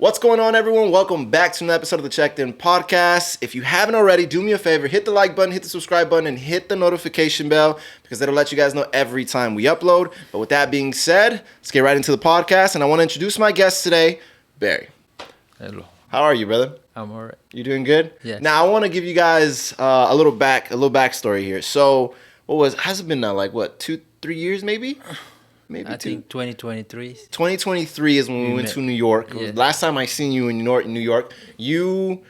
What's going on, everyone? Welcome back to another episode of the Checked In Podcast. If you haven't already, do me a favor, hit the like button, hit the subscribe button, and hit the notification bell because that'll let you guys know every time we upload. But with that being said, let's get right into the podcast. And I want to introduce my guest today, Barry. Hello. How are you, brother? I'm alright. You doing good? Yes. Now, I want to give you guys a little backstory here. So, has it been now, 2-3 years maybe? Maybe I two. think 2023. 2023 is when we went to New York. Yeah. Last time I seen you in New York, you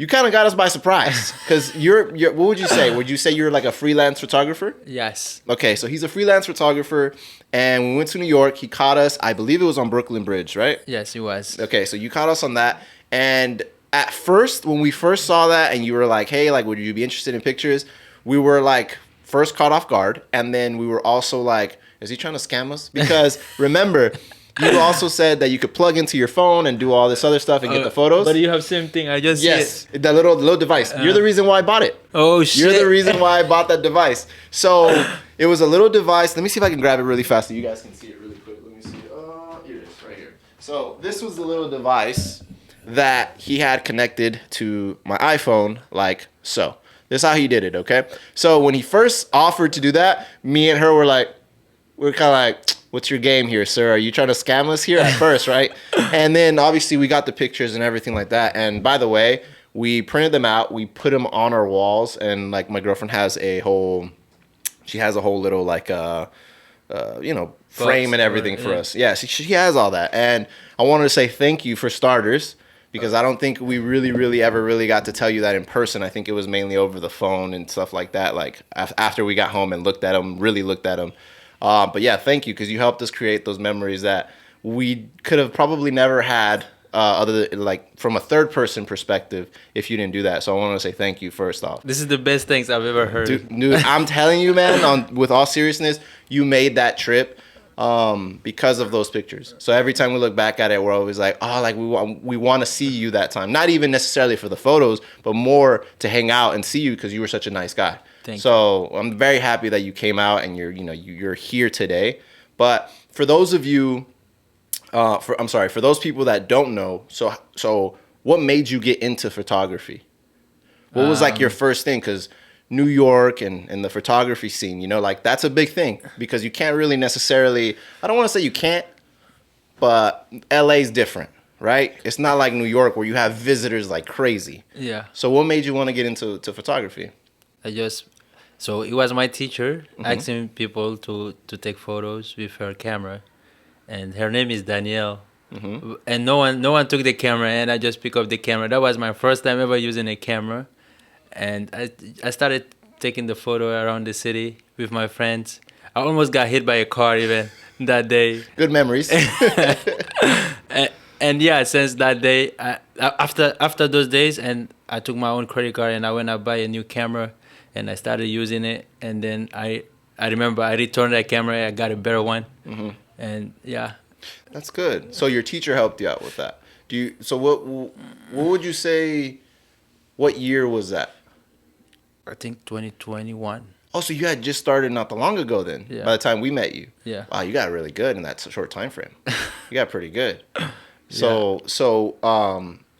kind of got us by surprise because you're what would you say? Would you say you're like a freelance photographer? Yes. Okay, so he's a freelance photographer, and we went to New York. He caught us. I believe it was on Brooklyn Bridge, right? Yes, it was. Okay, so you caught us on that, and at first, when we first saw that, and you were like, "Hey, would you be interested in pictures?" We were like first caught off guard, and then we were also like, is he trying to scam us? Because remember, you also said that you could plug into your phone and do all this other stuff and get the photos. But you have same thing. I just Yes, that little device. You're the reason why I bought it. Oh shit. You're the reason why I bought that device. So it was a little device. Let me see if I can grab it really fast so you guys can see it really quick. Let me see. Here it is, right here. So this was the little device that he had connected to my iPhone, like so. This is how he did it, okay? So when he first offered to do that, me and her were kind of like, what's your game here, sir? Are you trying to scam us here at first, right? And then obviously we got the pictures and everything like that. And by the way, we printed them out. We put them on our walls. And like my girlfriend has a whole little frame and everything for us. Yeah, she has all that. And I wanted to say thank you for starters, because I don't think we really ever got to tell you that in person. I think it was mainly over the phone and stuff like that. Like after we got home and really looked at them. But yeah, thank you, because you helped us create those memories that we could have probably never had other than, like, from a third person perspective if you didn't do that. So I want to say thank you first off. This is the best things I've ever heard. Dude, I'm telling you, man, with all seriousness, you made that trip because of those pictures. So every time we look back at it, we're always like, we want to see you that time. Not even necessarily for the photos, but more to hang out and see you because you were such a nice guy. So I'm very happy that you came out and you're here today. But for those of you, for those people that don't know, so what made you get into photography? What was like your first thing? Because New York and the photography scene, that's a big thing because you can't really necessarily, I don't want to say you can't, but LA's different, right? It's not like New York where you have visitors like crazy. Yeah. So what made you want to get into photography? So it was my teacher asking people to take photos with her camera, and her name is Danielle. Mm-hmm. And no one took the camera, and I just picked up the camera. That was my first time ever using a camera, and I started taking the photo around the city with my friends. I almost got hit by a car even that day. Good memories. And yeah, since that day, after those days, and I took my own credit card and I went out buy a new camera, and I started using it. And then I remember I returned that camera. I got a better one. Mm-hmm. And yeah, that's good. So your teacher helped you out with that. What would you say? What year was that? I think 2021. Oh, so you had just started not that long ago then. Yeah. By the time we met you. Yeah. Wow, you got really good in that short time frame. You got pretty good. So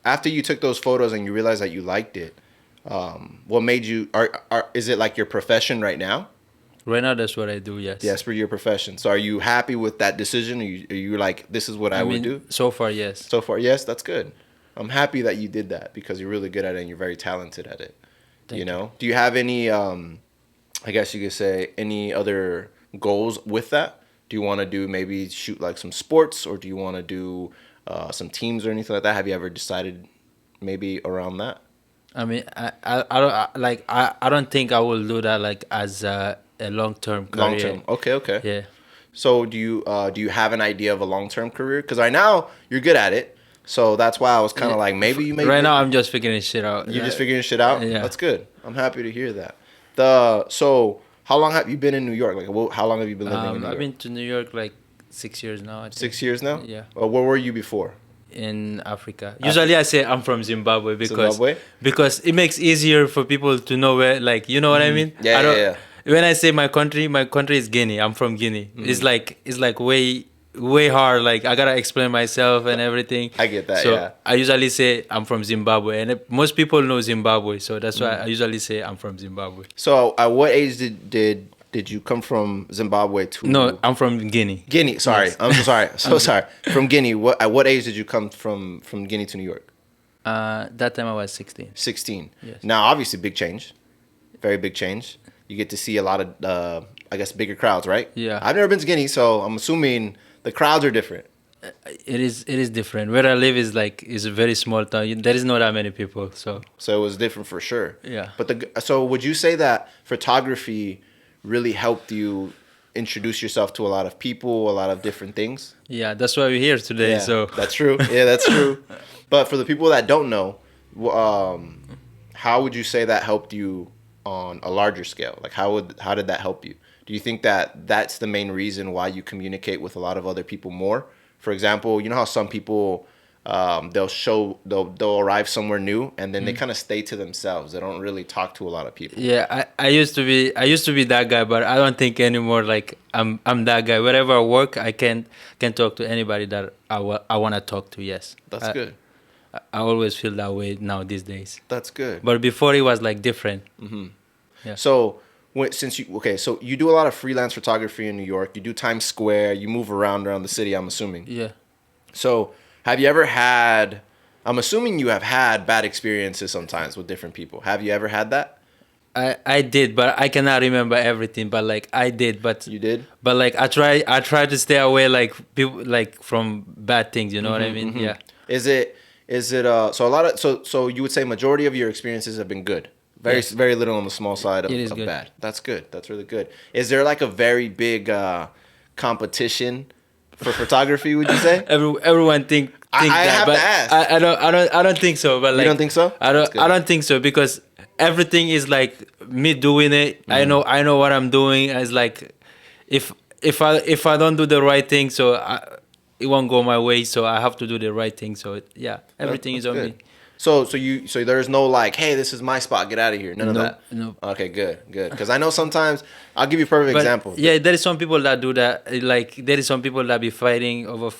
after you took those photos and you realized that you liked it, what made you? Is it like your profession right now? Right now, that's what I do. Yes. Yes, for your profession. So are you happy with that decision? Are you like, this is what I would do? So far, yes. So far, yes. That's good. I'm happy that you did that because you're really good at it and you're very talented at it. Thank you. Do you have any? I guess you could say any other goals with that? Do you want to do maybe shoot like some sports, or do you want to do some teams or anything like that? Have you ever decided maybe around that? I mean, I don't think I will do that like as a long-term career. Long-term. Okay. Yeah. So do you have an idea of a long-term career? Because right now you're good at it, so that's why I was kind of like maybe you. Right now I'm just figuring shit out. You're just figuring shit out. Yeah. That's good. I'm happy to hear that. So how long have you been in New York? How long have you been living in New York? I've been to New York like 6 years now. I think. 6 years now? Yeah. Where were you before? In Africa. Usually I say I'm from Zimbabwe because Zimbabwe? Because it makes easier for people to know where, like, you know what I mean? Yeah. When I say my country is Guinea. I'm from Guinea. It's like way way hard. Like I gotta explain myself and everything. I get that, So yeah. I usually say I'm from Zimbabwe, and most people know Zimbabwe, so that's why I usually say I'm from Zimbabwe. So at what age did you come from Zimbabwe to No, I'm from Guinea. Guinea? Sorry, Yes. I'm so sorry. So sorry. From Guinea. At what age did you come from Guinea to New York? That time I was 16. 16. Yes. Now, obviously, big change. Very big change. You get to see a lot of, I guess, bigger crowds, right? Yeah. I've never been to Guinea, so I'm assuming the crowds are different. It is different. Where I live is a very small town. There is not that many people, so So it was different for sure. Yeah. But so would you say that photography really helped you introduce yourself to a lot of people, a lot of different things? yeah, that's why we're here today. Yeah, So that's true. Yeah, that's true. But for the people that don't know, how would you say that helped you on a larger scale? Like how did that help you? Do you think that that's the main reason why you communicate with a lot of other people more? For example, you know how some people they'll arrive somewhere new and then they kind of stay to themselves. They don't really talk to a lot of people. yeah, I used to be that guy, but I don't think anymore. Like I'm that guy. Wherever I work, I can talk to anybody that I want to talk to. Yes, That's good. I always feel that way now these days. That's good. But before it was like different. Yeah. So so you do a lot of freelance photography in New York. You do Times Square. You move around the city, I'm assuming. Yeah. So have you ever had? I'm assuming you have had bad experiences sometimes with different people. Have you ever had that? I did, but I cannot remember everything. But like I did, but You did. but like I try to stay away like people like from bad things. You know what I mean? Yeah. Is it so a lot of so you would say majority of your experiences have been good. Yes. Very little on the small side of, It is of good. bad. That's good. That's really good. Is there like a very big competition for photography? Would you say? Everyone think I that, have but to ask. I don't think so. But like don't think so? I That's good. don't think so because everything is like me doing it. I know what I'm doing. It's like if I don't do the right thing, so it won't go my way. So I have to do the right thing. So yeah, everything is That's on good. me. So there's no like, hey, this is my spot, get out of here. None of No, that. no. Okay, good. Because I know sometimes I'll give you a perfect But, example. yeah, there is some people that do that. Like there is some people that be fighting over.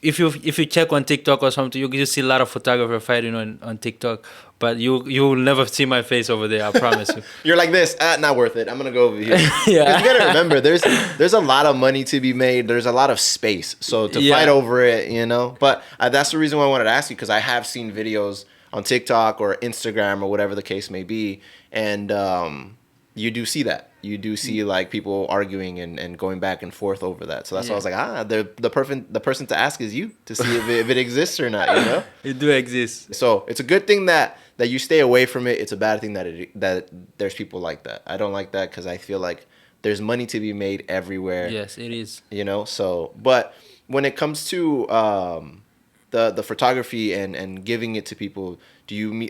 If you check on TikTok or something, you see a lot of photographers fighting on TikTok. But you will never see my face over there. I promise you. You're like this, not worth it. I'm gonna go over here. Yeah. 'Cause you gotta remember, there's a lot of money to be made. There's a lot of space, so to Yeah. fight over it, you know. But that's the reason why I wanted to ask you because I have seen videos on TikTok or Instagram or whatever the case may be, and you do see that. You do see like people arguing and going back and forth over that. So that's why I was like, the person to ask is you to see if it exists or not, you know. It do exist. So it's a good thing that you stay away from it. It's a bad thing that there's people like that. I don't like that because I feel like there's money to be made everywhere. Yes, it is. You know. So, but when it comes to the photography and giving it to people, do you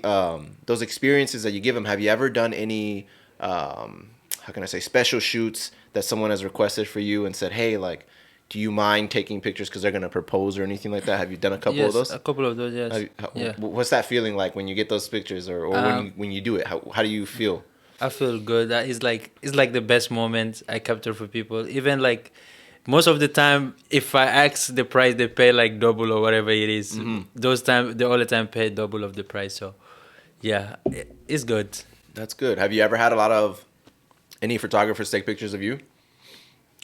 those experiences that you give them? Have you ever done any how can I say special shoots that someone has requested for you and said, hey, like, do you mind taking pictures because they're gonna propose or anything like that? Have you done a couple of those? A couple of those, yes. Yeah. What's that feeling like when you get those pictures or when you do it? How do you feel? I feel good. That is it's like the best moment I capture for people. Even like most of the time, if I ask the price, they pay like double or whatever it is. Those time they all the time pay double of the price. So yeah, it's good. That's good. Have you ever had a lot of any photographers take pictures of you?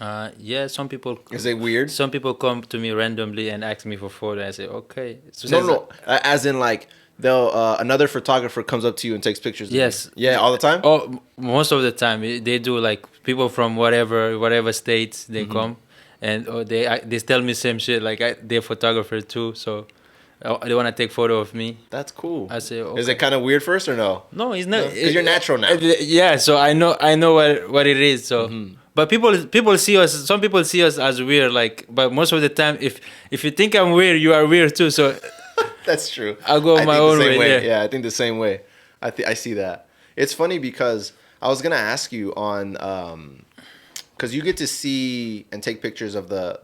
Yeah, some people. Is it weird? Some people come to me randomly and ask me for photo. I say okay. So No. As in like they'll another photographer comes up to you and takes pictures. Yes. Of you. Yeah, all the time. Oh, most of the time they do. Like people from whatever states they come, and they tell me same shit. Like they're photographers too, so they want to take photo of me. That's cool. I say, okay. Is it kind of weird first or no? No, it's not. Because you're natural now. Yeah, so I know what it is. So, but people see us. Some people see us as weird. Like, but most of the time, if you think I'm weird, you are weird too. So, That's true. I'll go my own way. Yeah, I think the same way. I see that. It's funny because I was gonna ask you on because you get to see and take pictures of the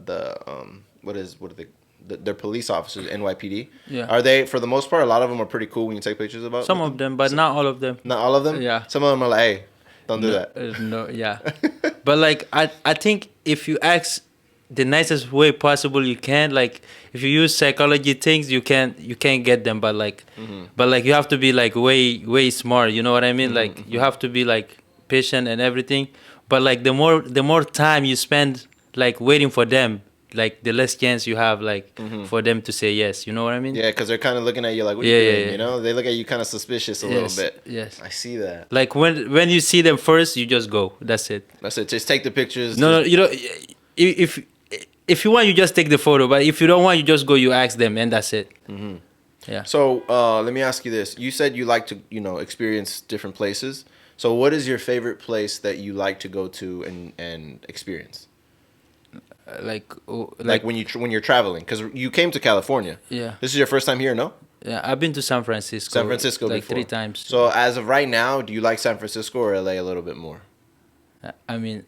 they're police officers, NYPD. Yeah. Are they, for the most part, a lot of them are pretty cool when you take pictures about? some of them, but not all of them. Not all of them? Yeah. Some of them are like, hey, don't do that. No, yeah. But like I think if you ask the nicest way possible you can. Like if you use psychology things, you can't get them, but like you have to be like way smart. You know what I mean? Like you have to be like patient and everything. But like the more time you spend like waiting for them, like the less chance you have like for them to say yes. You know what I mean? Yeah, because they're kind of looking at you like, what are Yeah, you yeah, doing? yeah. You know, they look at you kind of suspicious a Yes, little bit. yes. I see that. Like when you see them first, you just go. That's it. That's it. Just take the pictures. No, just- you know, if if you want, you just take the photo. But if you don't want, you just go. You ask them, and that's it. Yeah. So let me ask you this. You said you like to, experience different places. So what is your favorite place that you like to go to and experience? Like when you're traveling, because you came to California. Yeah. This is your first time here, no? Yeah, I've been to San Francisco. San Francisco like before. 3 times. So as of right now, do you like San Francisco or LA a little bit more? I mean,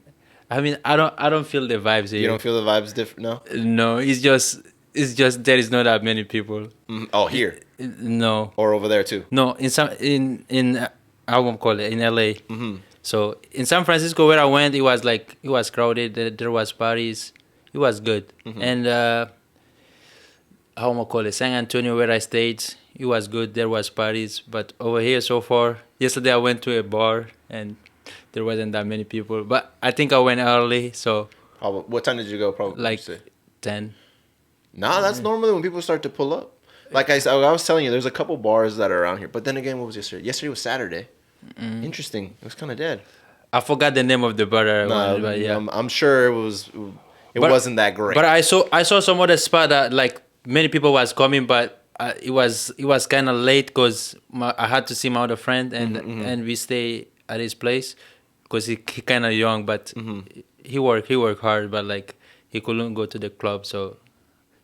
I don't feel the vibes here. You don't feel the vibes different, no? No, it's just there is not that many people. Oh, here No, or over there too. no. In I won't call it in LA. So in San Francisco where I went, it was crowded. There was parties. It was good. And how am I call it? San Antonio where I stayed, it was good. There was parties. But over here so far, yesterday I went to a bar and there wasn't that many people. But I think I went early, so What time did you go? Probably like say? 10. Nah, that's normally when people start to pull up. Like I was telling you, there's a couple bars that are around here. But then again, what was yesterday? Yesterday was Saturday. Interesting. It was kind of dead. I forgot the name of the bar that I wanted, but yeah. I'm sure it But- wasn't that great. But I saw some other spot that like many people was coming, but it was kind of late because I had to see my other friend and we stay at his place because he kind of young, but he worked hard, but like he couldn't go to the club, so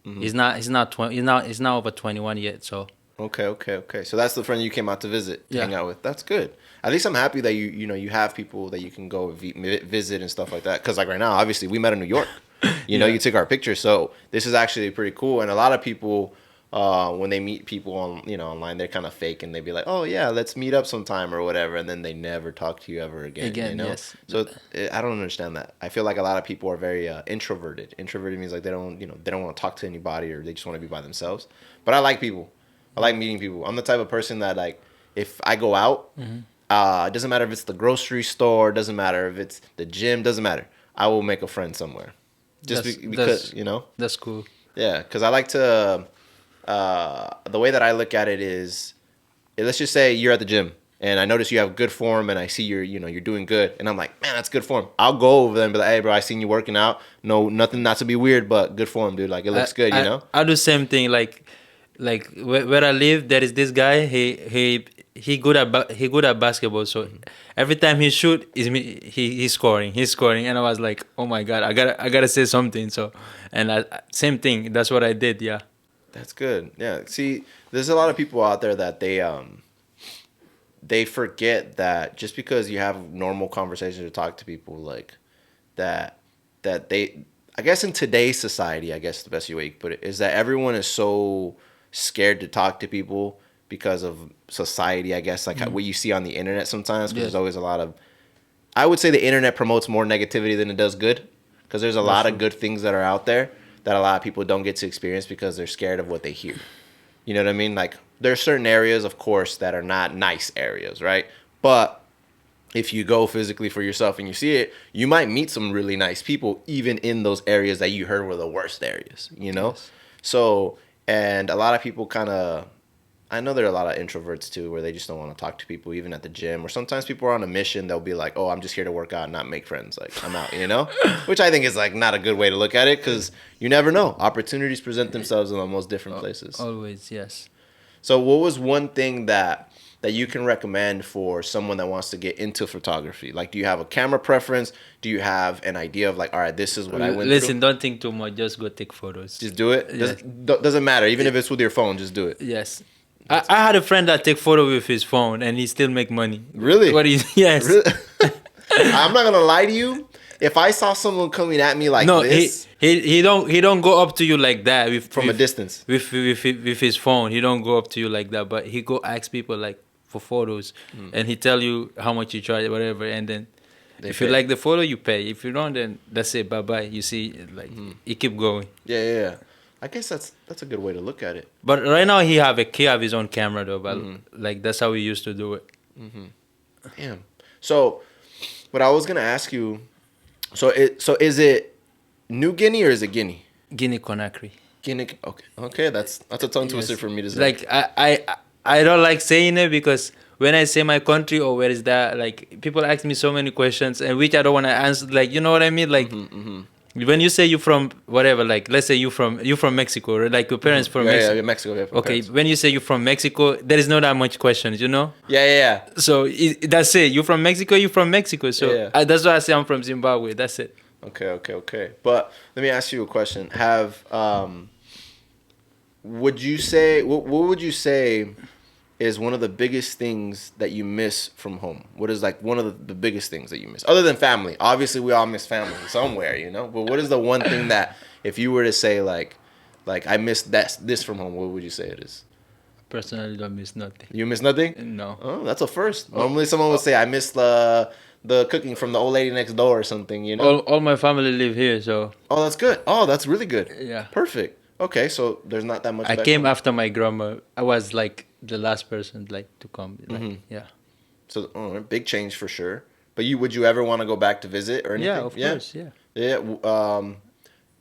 he's not over 21 yet, so. Okay. So that's the friend you came out to visit, Yeah. hang out with. That's good. At least I'm happy that you have people that you can go visit and stuff like that. Because like right now, obviously, we met in New York. You took our picture, so this is actually pretty cool. And a lot of people, when they meet people on online, they're kind of fake and they be like, "Oh yeah, let's meet up sometime or whatever," and then they never talk to you ever again. Yes. So I don't understand that. I feel like a lot of people are very introverted. Introverted means like they don't want to talk to anybody or they just want to be by themselves. But I like people. I like meeting people. I'm the type of person that like if I go out, it doesn't matter if it's the grocery store, doesn't matter if it's the gym, doesn't matter. I will make a friend somewhere, just because That's cool. Yeah, because I like to. The way that I look at it is, let's just say you're at the gym and I notice you have good form and I see you're doing good and I'm like, man, that's good form. I'll go over there and be like, hey, bro, I seen you working out. No, nothing, not to be weird, but good form, dude. Like it looks good, you know. I do same thing. Like where I live, there is this guy. He good at basketball. So every time he shoot, he's scoring. He's scoring, and I was like, oh my god, I gotta say something. So, and same thing. That's what I did. Yeah. That's good. Yeah. See, there's a lot of people out there that they forget that just because you have normal conversations to talk to people like that they, I guess in today's society, I guess the best way you could put it is that everyone is so scared to talk to people because of society, I guess, like what you see on the internet sometimes, because there's always a lot of, I would say the internet promotes more negativity than it does good, because there's a lot of good things that are out there that a lot of people don't get to experience because they're scared of what they hear. You know what I mean? Like there are certain areas, of course, that are not nice areas, right? But if you go physically for yourself and you see it, you might meet some really nice people even in those areas that you heard were the worst areas, Yes. So, and a lot of people kind of, I know there are a lot of introverts too, where they just don't want to talk to people, even at the gym. Or sometimes people are on a mission. They'll be like, oh, I'm just here to work out and not make friends. Like, I'm out, Which I think is like not a good way to look at it, because you never know. Opportunities present themselves in the most different places. Always, yes. So what was one thing that you can recommend for someone that wants to get into photography? Like, do you have a camera preference? Do you have an idea of like, all right, this is what I went Listen, through? don't think too much. Just go take photos. Just do it? Yes. Doesn't matter. Even if it's with your phone, just do it. Yes. I had a friend that take photo with his phone and he still make money. Really? Yes. Really? I'm not going to lie to you. If I saw someone coming at me like this. he don't go up to you like that From a distance. With his phone. He don't go up to you like that, but he go ask people like for photos and he tell you how much you charge, whatever, and then They If you pay. like the photo, you pay. If you don't, then that's it. Bye bye. You see, like you keep going. Yeah. I guess that's a good way to look at it. But right now he have his own camera though. But like that's how we used to do it. Damn. So, what I was gonna ask you, so is it New Guinea or is it Guinea? Guinea Conakry. Guinea. Okay. That's a tongue twister Yes. for me to say. Like I don't like saying it because when I say my country or where is that, like people ask me so many questions and which I don't want to answer. Like you know what I mean? Like when you say you from whatever, like let's say you from Mexico, or like your parents from Mexico. Yeah, Mexico. Yeah, Okay, when you say you're from Mexico, there is not that much questions, you know. Yeah. So that's it. You're from Mexico. You're from Mexico. So Yeah. that's why I say I'm from Zimbabwe. That's it. Okay. But let me ask you a question. Would you say what would you say is one of the biggest things that you miss from home? What is like one of the biggest things that you miss other than family? Obviously, we all miss family somewhere, you know. But what is the one thing that if you were to say like I miss this from home, what would you say it is? Personally, don't miss nothing. You miss nothing? No. Oh, that's a first. Normally, someone would say I miss the cooking from the old lady next door or something, you know. All my family live here, so Oh, that's good. Oh, that's really good. yeah. Perfect. Okay, so there's not that much. I back came home. after my grandma. I was like the last person like to come. Like, yeah. So big change for sure. But would you ever want to go back to visit or anything? Yeah, of course. Yeah. Yeah.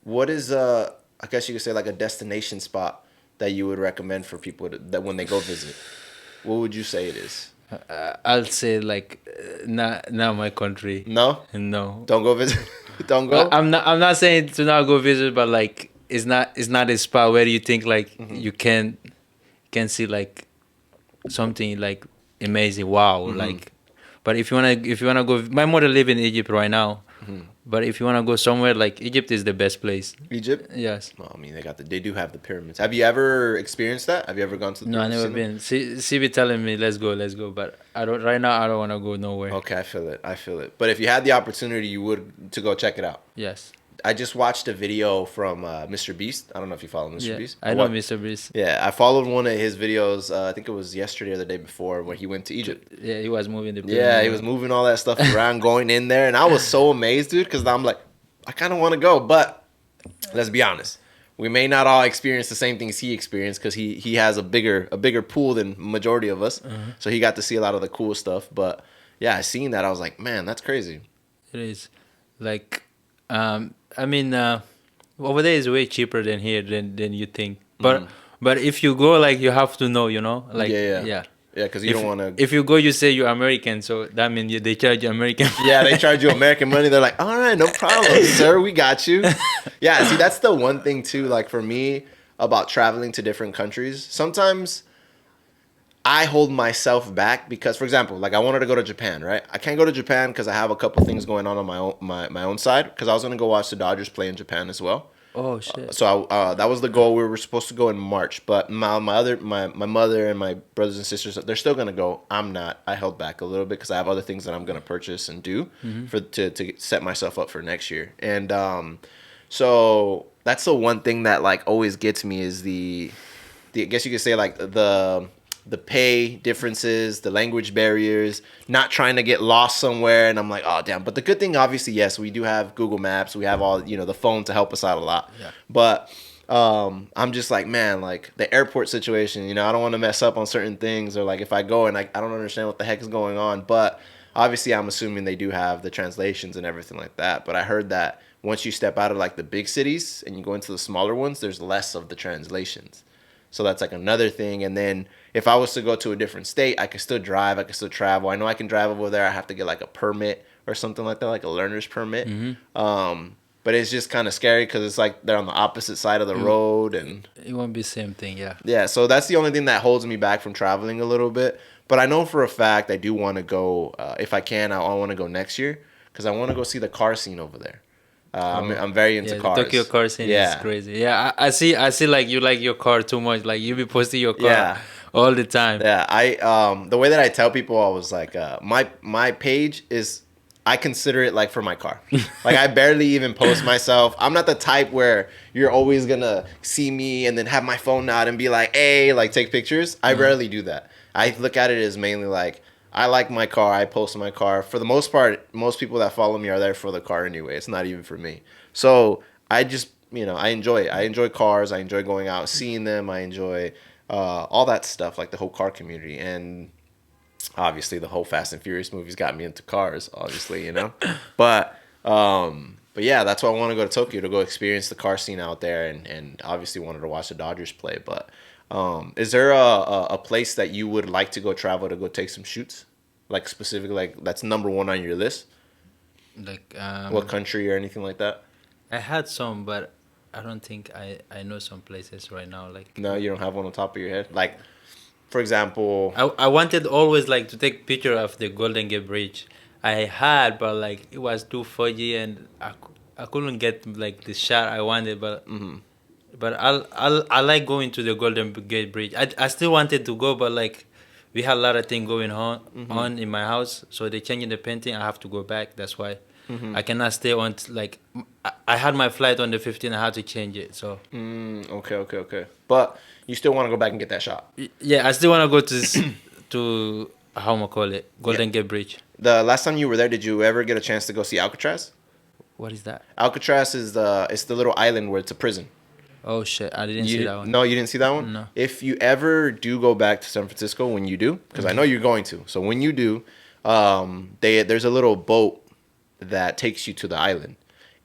What is I guess you could say like a destination spot that you would recommend for people that when they go visit? What would you say it is? I'll say like not my country. No. No. Don't go visit. Don't go. I'm not saying to not go visit, but like it's not a spot where you think like you can see like something like amazing. Wow. Like, but if you wanna go, my mother live in Egypt right now. But if you wanna go somewhere, like Egypt is the best place. Egypt. Yes. Well, I mean, they do have the pyramids. Have you ever experienced that? Have you ever gone to the No, I pyramids? never been. She be telling me let's go, but I don't. Right now, I don't wanna go nowhere. Okay, I feel it. But if you had the opportunity, you would to go check it out. Yes. I just watched a video from Mr. Beast. I don't know if you follow Mr. Yeah, Beast. I know Mr. Beast. Yeah, I followed one of his videos. I think it was yesterday or the day before when he went to Egypt. Yeah, he was moving the. Yeah, he was moving all that stuff around, going in there, and I was so amazed, dude, because I'm like, I kind of want to go, but let's be honest, we may not all experience the same things he experienced because he has a bigger pool than majority of us, so he got to see a lot of the cool stuff. But yeah, seeing that, I was like, man, that's crazy. It is, like, I mean, over there is way cheaper than here than you think. But if you go, like, you have to know, you know, like, yeah. Yeah, because you don't want to. If you go, you say you're American, so that means they charge you American. Yeah, they charge you American money. They're like, all right, no problem, sir, we got you. Yeah, see, that's the one thing too. Like for me, about traveling to different countries, sometimes I hold myself back because, for example, like I wanted to go to Japan, right? I can't go to Japan because I have a couple things going on my own side. Because I was gonna go watch the Dodgers play in Japan as well. Oh shit! So that was the goal. We were supposed to go in March, but my mother and my brothers and sisters, they're still gonna go. I'm not. I held back a little bit because I have other things that I'm gonna purchase and do to set myself up for next year. And so that's the one thing that like always gets me is the I guess you could say like the pay differences, the language barriers, not trying to get lost somewhere. And I'm like, oh, damn. But the good thing, obviously, yes, we do have Google Maps. We have all, the phone to help us out a lot. Yeah. But I'm just like, man, like the airport situation, I don't want to mess up on certain things. Or like if I go and I don't understand what the heck is going on. But obviously, I'm assuming they do have the translations and everything like that. But I heard that once you step out of like the big cities and you go into the smaller ones, there's less of the translations. So that's like another thing. And then if I was to go to a different state, I could still drive. I could still travel. I know I can drive over there. I have to get like a permit or something like that, like a learner's permit. But it's just kind of scary because it's like they're on the opposite side of the road. And it won't be the same thing, yeah. Yeah, so that's the only thing that holds me back from traveling a little bit. But I know for a fact I do want to go. If I can, I want to go next year because I want to go see the car scene over there. I'm very into cars. The Tokyo car scene is crazy. Yeah, I see like you like your car too much. Like you be posting your car all the time. Yeah, I the way that I tell people, I was like, my page is, I consider it like for my car. Like I barely even post myself. I'm not the type where you're always gonna see me and then have my phone out and be like, hey, like take pictures. I rarely do that. I look at it as mainly like I like my car. I post my car. For the most part, most people that follow me are there for the car anyway. It's not even for me. So I just, I enjoy it. I enjoy cars. I enjoy going out, seeing them. I enjoy all that stuff, like the whole car community. And obviously, the whole Fast and Furious movies got me into cars, obviously. But yeah, that's why I want to go to Tokyo to go experience the car scene out there, and obviously wanted to watch the Dodgers play. But is there a place that you would like to go travel to go take some shoots, like specifically, like that's number one on your list? Like What country or anything like that? I had some, but I don't think I know some places right now. Like No, you don't have one on top of your head. Like, for example, I wanted always like to take picture of the Golden Gate Bridge. I had, but like it was too foggy and I couldn't get like the shot I wanted. But but I like going to the Golden Gate Bridge. I still wanted to go, but like we had a lot of things going on in my house, so they changing the painting. I have to go back. That's why I cannot stay on. Like I had my flight on the 15th. I had to change it. So okay. But you still want to go back and get that shot. yeah, I still want to go to to how am I call it Golden Gate Bridge. The last time you were there, did you ever get a chance to go see Alcatraz? What is that? Alcatraz is the little island where it's a prison. Oh shit! I didn't see that one. No, you didn't see that one? No. If you ever do go back to San Francisco, when you do, because I know you're going to. So when you do, there's a little boat that takes you to the island.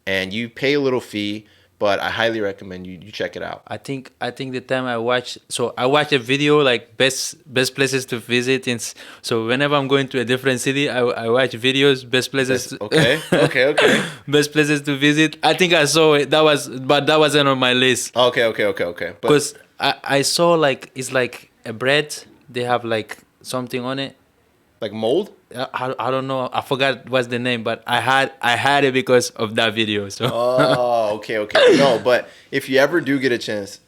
And you pay a little fee, but I highly recommend you check it out. I think the time I watched a video like best places to visit so whenever I'm going to a different city I watch videos best places Okay. best places to visit. I think I saw it, but that wasn't on my list. Okay. But Because I saw like it's like a bread, they have like something on it. like mold? I don't know, I forgot what's the name, but I had it because of that video. So Oh, okay. No, but if you ever do get a chance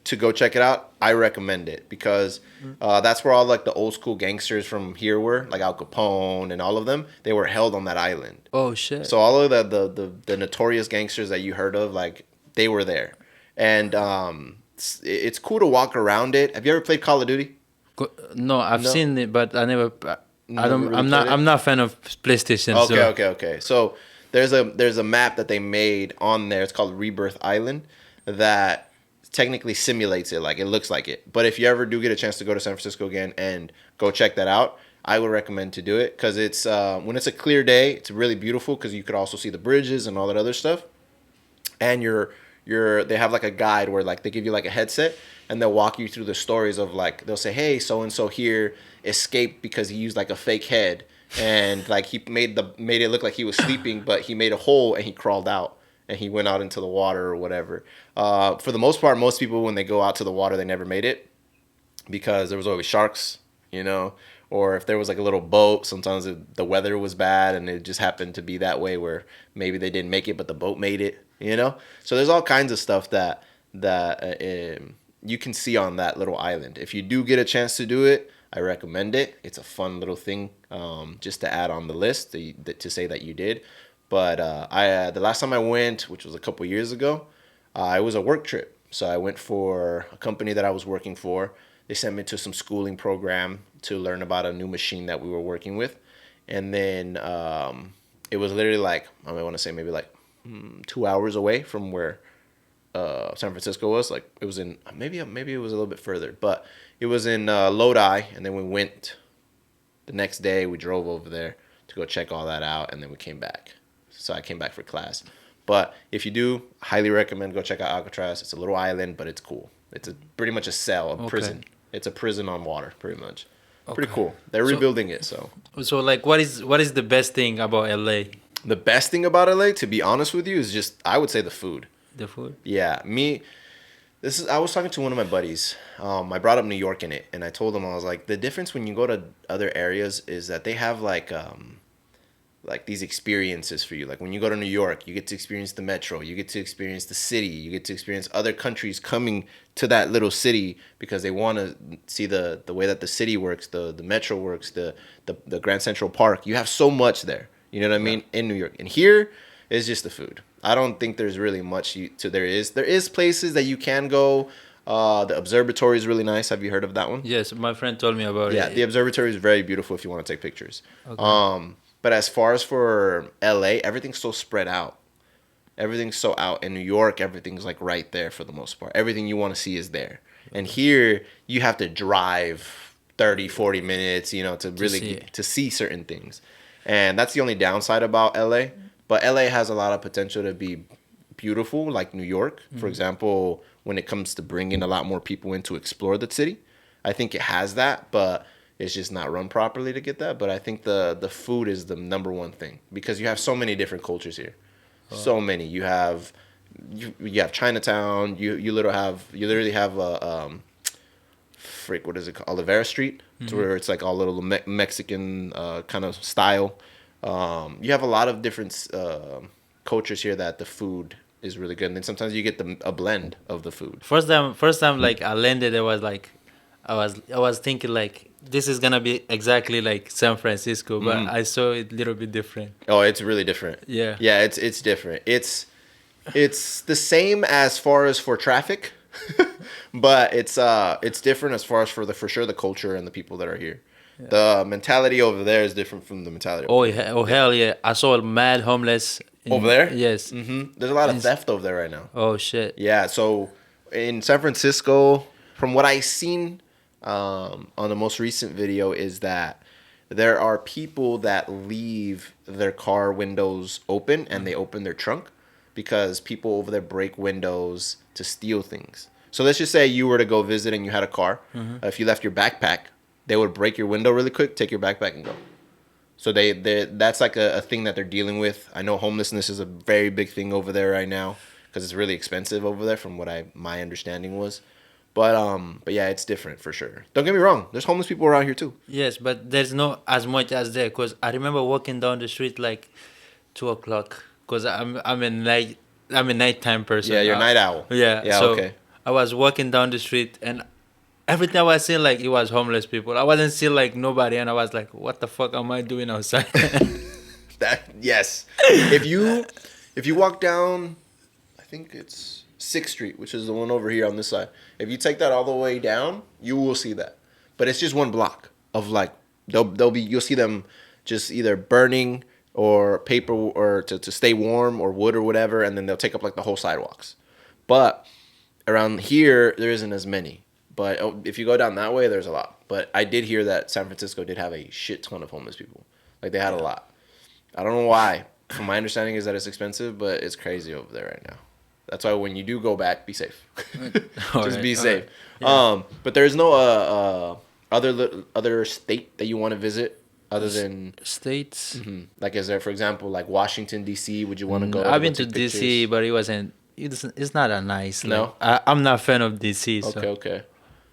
to go check it out, I recommend it because that's where all like the old school gangsters from here were, like Al Capone and all of them. They were held on that island. oh shit. So all of the notorious gangsters that you heard of, like they were there, and it's cool to walk around it. Have you ever played Call of Duty? No, I've No. seen it, but I never. I don't. really I'm not. played it? I'm not a fan of PlayStation. Okay. So there's a map that they made on there. It's called Rebirth Island that technically simulates it, like it looks like it. But if you ever do get a chance to go to San Francisco again and go check that out, I would recommend to do it because it's when it's a clear day, it's really beautiful because you could also see the bridges and all that other stuff. And they have like a guide where like they give you like a headset and they'll walk you through the stories of like they'll say, hey, so and so here escaped because he used like a fake head and like he made it look like he was sleeping, but he made a hole and he crawled out and he went out into the water or whatever. For the most part, most people when they go out to the water, they never made it because there was always sharks, or if there was like a little boat, sometimes the weather was bad and it just happened to be that way where maybe they didn't make it, but the boat made it, So there's all kinds of stuff that you can see on that little island. If you do get a chance to do it, I recommend it. It's a fun little thing just to add on the list to say that you did. But the last time I went, which was a couple years ago, it was a work trip. So I went for a company that I was working for. They sent me to some schooling program to learn about a new machine that we were working with. And then it was literally like, I want to say maybe like 2 hours away from where San Francisco was. Like it was in, maybe it was a little bit further, but it was in Lodi. And then we went the next day, we drove over there to go check all that out. And then we came back. So I came back for class. But if you do, highly recommend go check out Alcatraz. It's a little island, but it's cool. It's pretty much a cell, a prison. It's a prison on water, pretty much. Pretty cool. They're rebuilding it, so. So like, what is the best thing about LA? The best thing about LA, to be honest with you, is just I would say the food. The food. Yeah, I was talking to one of my buddies. I brought up New York in it, and I told him I was like, the difference when you go to other areas is that they have like these experiences for you. Like when you go to New York, you get to experience the metro, you get to experience the city, you get to experience other countries coming to that little city because they want to see the way that the city works, the metro works, the Grand Central Park. You have so much there. You know what I mean? In New York. And here is just the food. I don't think there's really much there is. There is places that you can go The observatory is really nice. Have you heard of that one? Yes, my friend told me about Yeah, it. the observatory is very beautiful if you want to take pictures. Okay. But as far as for LA, everything's so spread out. Everything's so out. In New York, everything's like right there for the most part. Everything you want to see is there. And here, you have to drive 30, 40 minutes, you know, to really see it. to see certain things. And that's the only downside about LA. But LA has a lot of potential to be beautiful, like New York, for example, when it comes to bringing a lot more people in to explore the city. I think it has that, but it's just not run properly to get that. But I think the food is the number one thing because you have so many different cultures here. So many. You have Chinatown. You literally have a what is it called? Olivera Street, to where it's like all little Mexican kind of style. You have a lot of different cultures here that the food is really good, and then sometimes you get a blend of the food. First time, like I landed, it was like, I was thinking like this is gonna be exactly like San Francisco, but I saw it a little bit different. Oh, it's really different. Yeah. Yeah, it's different. It's the same as far as for traffic, but it's different as far as for sure the culture and the people that are here. Yeah. The mentality over there is different from the mentality. Oh, oh hell yeah! I saw a mad homeless over there. Yes. There's a lot of theft over there right now. Oh shit. Yeah. So in San Francisco, from what I seen on the most recent video, is that there are people that leave their car windows open and they open their trunk because people over there break windows to steal things. So let's just say you were to go visit and you had a car. If you left your backpack, they would break your window really quick, take your backpack, and go. So they that's like a thing that they're dealing with. I know homelessness is a very big thing over there right now because it's really expensive over there, from what my understanding was. But yeah, it's different for sure. Don't get me wrong. There's homeless people around here too. Yes, but there's not as much as there. Cause I remember walking down the street like 2 o'clock. Cause I'm a nighttime person. Yeah, you're a night owl. Yeah. Yeah. So Okay. I was walking down the street and every time I see like it was homeless people. I wasn't seeing like nobody, and I was like, "What the fuck am I doing outside?" Yes. If you walk down, I think it's 6th Street, which is the one over here on this side. If you take that all the way down, you will see that. But it's just one block of like you'll see them just either burning or paper or to stay warm or wood or whatever, and then they'll take up like the whole sidewalks. But around here there isn't as many. But if you go down that way, there's a lot. But I did hear that San Francisco did have a shit ton of homeless people. Like they had a lot. I don't know why. From my understanding is that it's expensive, but it's crazy over there right now. That's why when you do go back, be safe. Just be safe. Yeah. But there's no other state that you want to visit other than states. Like, is there, for example, like Washington D.C.? Would you want to go? I've been to D.C., but it wasn't. It's not that nice. No, like, I'm not a fan of D.C. So. Okay.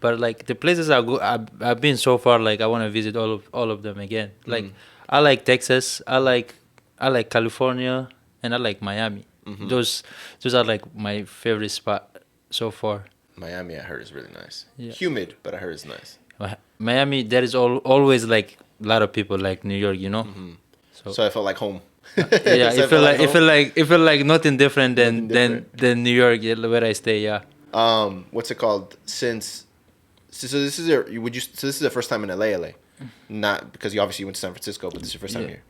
But like the places I've been so far, like I want to visit all of them again. Like I like Texas, I like California, and I like Miami. Those are like my favorite spot so far. Miami, I heard, is really nice. Yeah. Humid, but I heard it's nice. Miami, there is always like a lot of people, like New York, you know. So I felt like home. Yeah, it felt like nothing different than New York, where I stay. Yeah. What's it called? So this is this is the first time in LA? Not because you obviously went to San Francisco, but this is your first time here.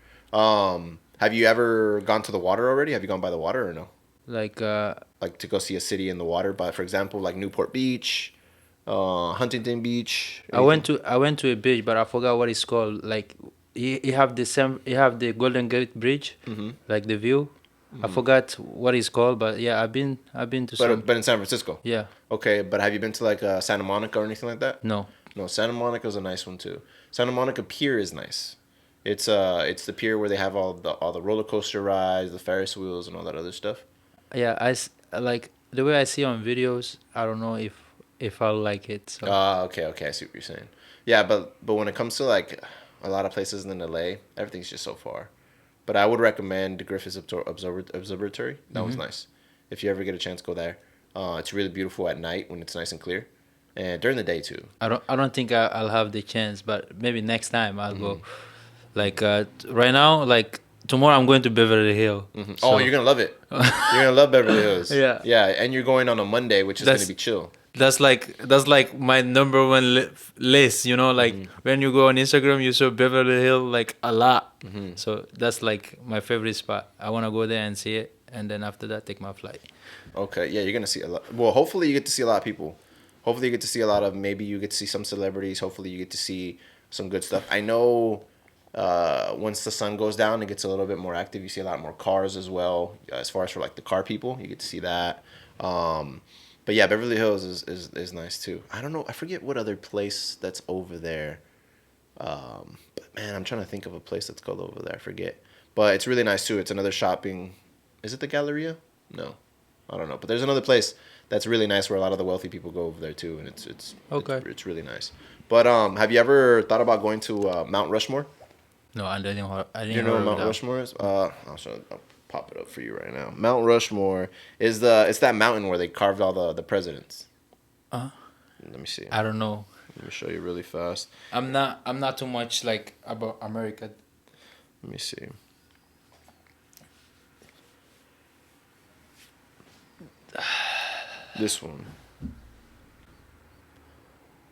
Have you ever gone to the water already? Have you gone by the water or no? Like to go see a city in the water, but for example, like Newport Beach, Huntington Beach. Anything? I went to a beach, but I forgot what it's called. Like you have the Golden Gate Bridge, like the view. I forgot what it's called, but yeah, I've been to some. But in San Francisco. Yeah. Okay, but have you been to like Santa Monica or anything like that? No. No, Santa Monica's a nice one too. Santa Monica Pier is nice. It's the pier where they have all the roller coaster rides, the Ferris wheels, and all that other stuff. Yeah, like the way I see on videos. I don't know if I'll like it. So. Okay, I see what you're saying. Yeah, but when it comes to like a lot of places in LA, everything's just so far. But I would recommend the Griffith Observatory. That one's nice. If you ever get a chance, go there. It's really beautiful at night when it's nice and clear, and during the day too. I don't think I'll have the chance, but maybe next time I'll go. Like right now, like tomorrow I'm going to Beverly Hills. So. Oh, you're gonna love it. You're gonna love Beverly Hills. Yeah. Yeah, and you're going on a Monday, which is gonna be chill. that's like my number one list. You know, like when you go on Instagram, you saw Beverly Hills like a lot. So that's like my favorite spot. I want to go there and see it, and then after that, take my flight. Okay, yeah, you're gonna see a lot. Well, hopefully you get to see a lot of people. Hopefully you get to see a lot of. Maybe you get to see some celebrities. Hopefully you get to see some good stuff. I know. Once the sun goes down, it gets a little bit more active. You see a lot more cars as well. As far as for like the car people, you get to see that. But yeah, Beverly Hills is nice too. I don't know. I forget what other place that's over there. But man, I'm trying to think of a place that's called over there. I forget. But it's really nice too. It's another shopping. Is it the Galleria? No, I don't know. But there's another place that's really nice where a lot of the wealthy people go over there too, and Okay. it's really nice. But have you ever thought about going to Mount Rushmore? No, I didn't. I didn't You know hear what of Mount that. Rushmore is? I'll pop it up for you right now. Mount Rushmore is it's that mountain where they carved all the presidents. Uh, Let me see. I don't know. Let me show you really fast. I'm not too much like about America. Let me see. This one.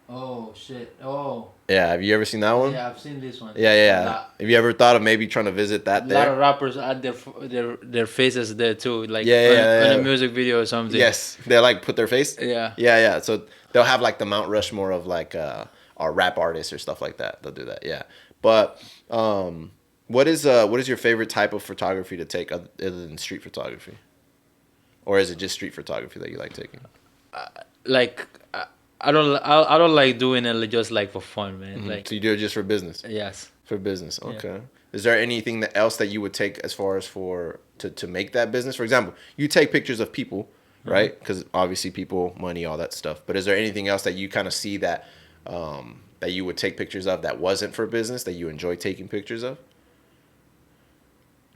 Oh shit! Oh Yeah, have you ever seen that one? yeah, I've seen this one. Yeah. Have you ever thought of maybe trying to visit that A lot of there? rappers add their faces there too, like Yeah. on a music video or something. Yes, they like put their face. Yeah. Yeah. So they'll have like the Mount Rushmore of like our rap artists or stuff like that. They'll do that. Yeah. But what is your favorite type of photography to take other than street photography? Or is it just street photography that you like taking? Like I don't like doing it just like for fun, man. Like So you do it just for business? yes. For business, okay. Is there anything else that you would take as far as to make that business? For example, you take pictures of people, right? Because obviously people, money, all that stuff. But is there anything else that you kind of see that that you would take pictures of that wasn't for business that you enjoy taking pictures of?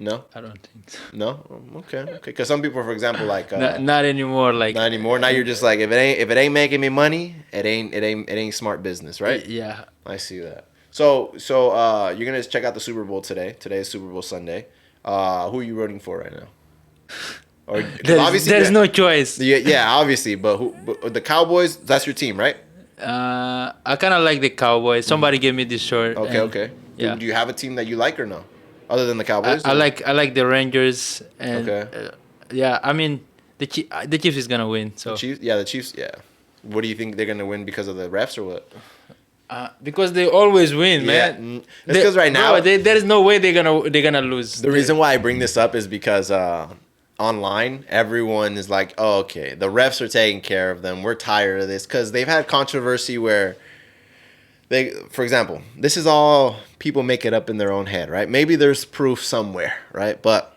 No, I don't think so. no, okay. Because some people, for example, like Not anymore. Like not anymore. Now you're just like if it ain't making me money, it ain't smart business, right? Yeah. I see that. So you're gonna check out the Super Bowl today. Today is Super Bowl Sunday. Who are you rooting for right now? Or 'cause obviously There's no choice. yeah, obviously, but the Cowboys, that's your team, right? I kind of like the Cowboys. Somebody gave me this shirt. Okay, and, okay. Yeah. Do you have a team that you like or no? Other than the Cowboys? I like the Rangers and Okay. yeah. I mean the Chiefs is gonna win. So Chiefs. Yeah, the Chiefs. Yeah. What do you think they're gonna win because of the refs or what? because they always win, man. It's because right now there is no way they're gonna lose. the reason why I bring this up is because online everyone is like, oh, okay, the refs are taking care of them. We're tired of this because they've had controversy where for example, this is all people make it up in their own head, right? Maybe there's proof somewhere, right? But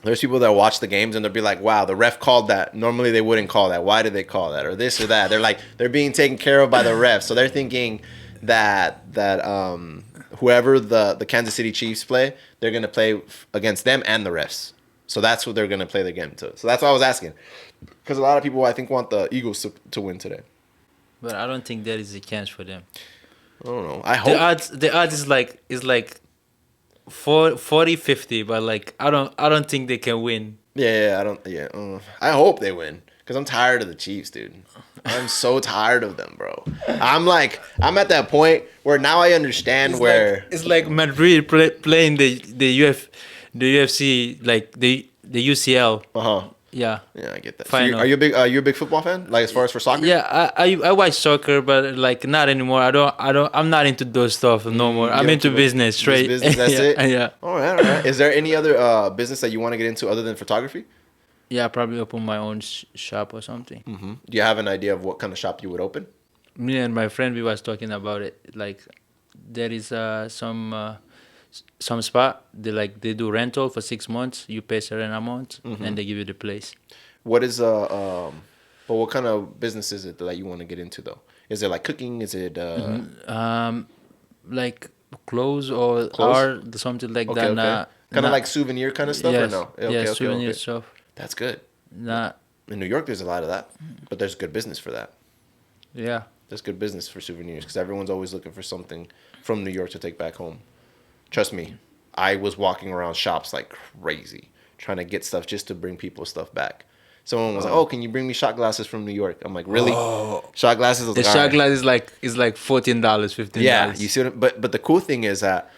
there's people that watch the games and they'll be like, wow, the ref called that. Normally they wouldn't call that. Why did they call that? Or this or that. They're like, they're being taken care of by the refs. So they're thinking that whoever the Kansas City Chiefs play, they're going to play against them and the refs. So that's what they're going to play the game to. So that's why I was asking. Because a lot of people, I think, want the Eagles to win today. But I don't think there is a chance for them. I don't know. I hope. The odds is like 40-50, but like I don't think they can win. Yeah, I don't. Yeah, I hope they win because I'm tired of the Chiefs, dude. I'm so tired of them, bro. I'm at that point where now I understand It's like Madrid playing the UFC, like the UCL. Yeah. Yeah, I get that. So Final. are you a big football fan? Like as far as for soccer? Yeah, I watch soccer, but like not anymore. I'm not into those stuff no more. I'm Get into into business, straight. business, that's yeah, it? Yeah. All right. Is there any other business that you want to get into other than photography? Yeah, probably open my own shop or something. Mm-hmm. Do you have an idea of what kind of shop you would open? Me and my friend, we was talking about it. Like, there is some spot they do rental for 6 months. You pay certain amount, and they give you the place. What is but what kind of business is it that you want to get into though? Is it like cooking? Is it Like clothes or Clothes? art, something like okay, that. okay. Kind of like souvenir kind of stuff yes, or no? Yeah, souvenir stuff. That's good. Nah, In New York, there's a lot of that, but there's good business for that. yeah. There's good business for souvenirs because everyone's always looking for something from New York to take back home. Trust me, I was walking around shops like crazy, trying to get stuff just to bring people stuff back. Someone was like, "Oh, can you bring me shot glasses from New York?" I'm like, "Really? Shot glasses?" I was The like, "All shot right." glass is like $14, $15. Yeah, you see but the cool thing is that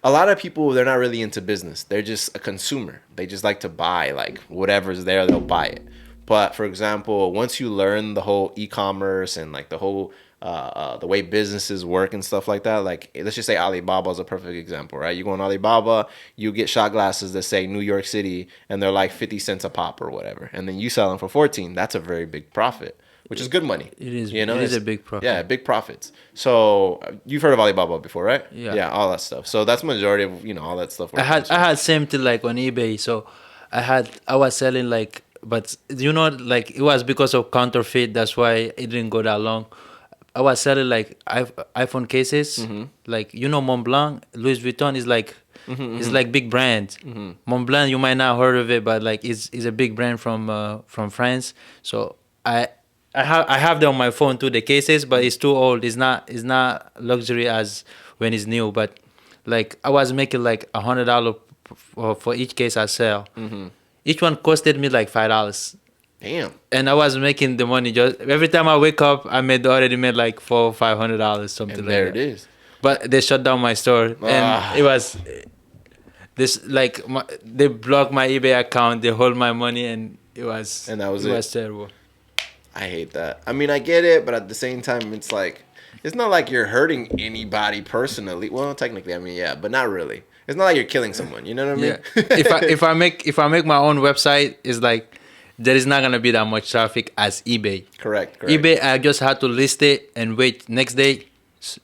a lot of people, they're not really into business. They're just a consumer. They just like to buy like whatever's there, they'll buy it. But for example, once you learn the whole e-commerce and like the whole the way businesses work and stuff like that, like let's just say Alibaba is a perfect example, right? You go on Alibaba, you get shot glasses that say New York City, and they're like 50 cents a pop or whatever, and then you sell them for 14. That's a very big profit, which is good money. It is. You know, It is a It's- big profit. Yeah, big profits. So you've heard of Alibaba before, right? Yeah. Yeah, all that stuff. So that's majority of all that stuff. I had same thing like on eBay. So I was selling like, but like it was because of counterfeit. That's why it didn't go that long. I was selling like iPhone cases, like Mont Blanc, Louis Vuitton is like it's like big brand. Mont Blanc, you might not heard of it, but like it's a big brand from France. So I have them on my phone too, the cases, but it's too old. It's not luxury as when it's new. But like I was making like $100 for each case I sell. Each one costed me like $5. Damn. And I was making the money just every time I wake up. I already made like $400-$500 something And like there that. it is. But they shut down my store, Ah. and it was this like they blocked my eBay account. They hold my money, and it was And that was it it. was terrible. I hate that. I mean, I get it, but at the same time, it's like it's not like you're hurting anybody personally. Well, technically, I mean, yeah, but not really. It's not like you're killing someone. You know what I mean? Yeah. if I make my own website, it's like there is not gonna be that much traffic as eBay. Correct. eBay, I just had to list it and wait. Next day,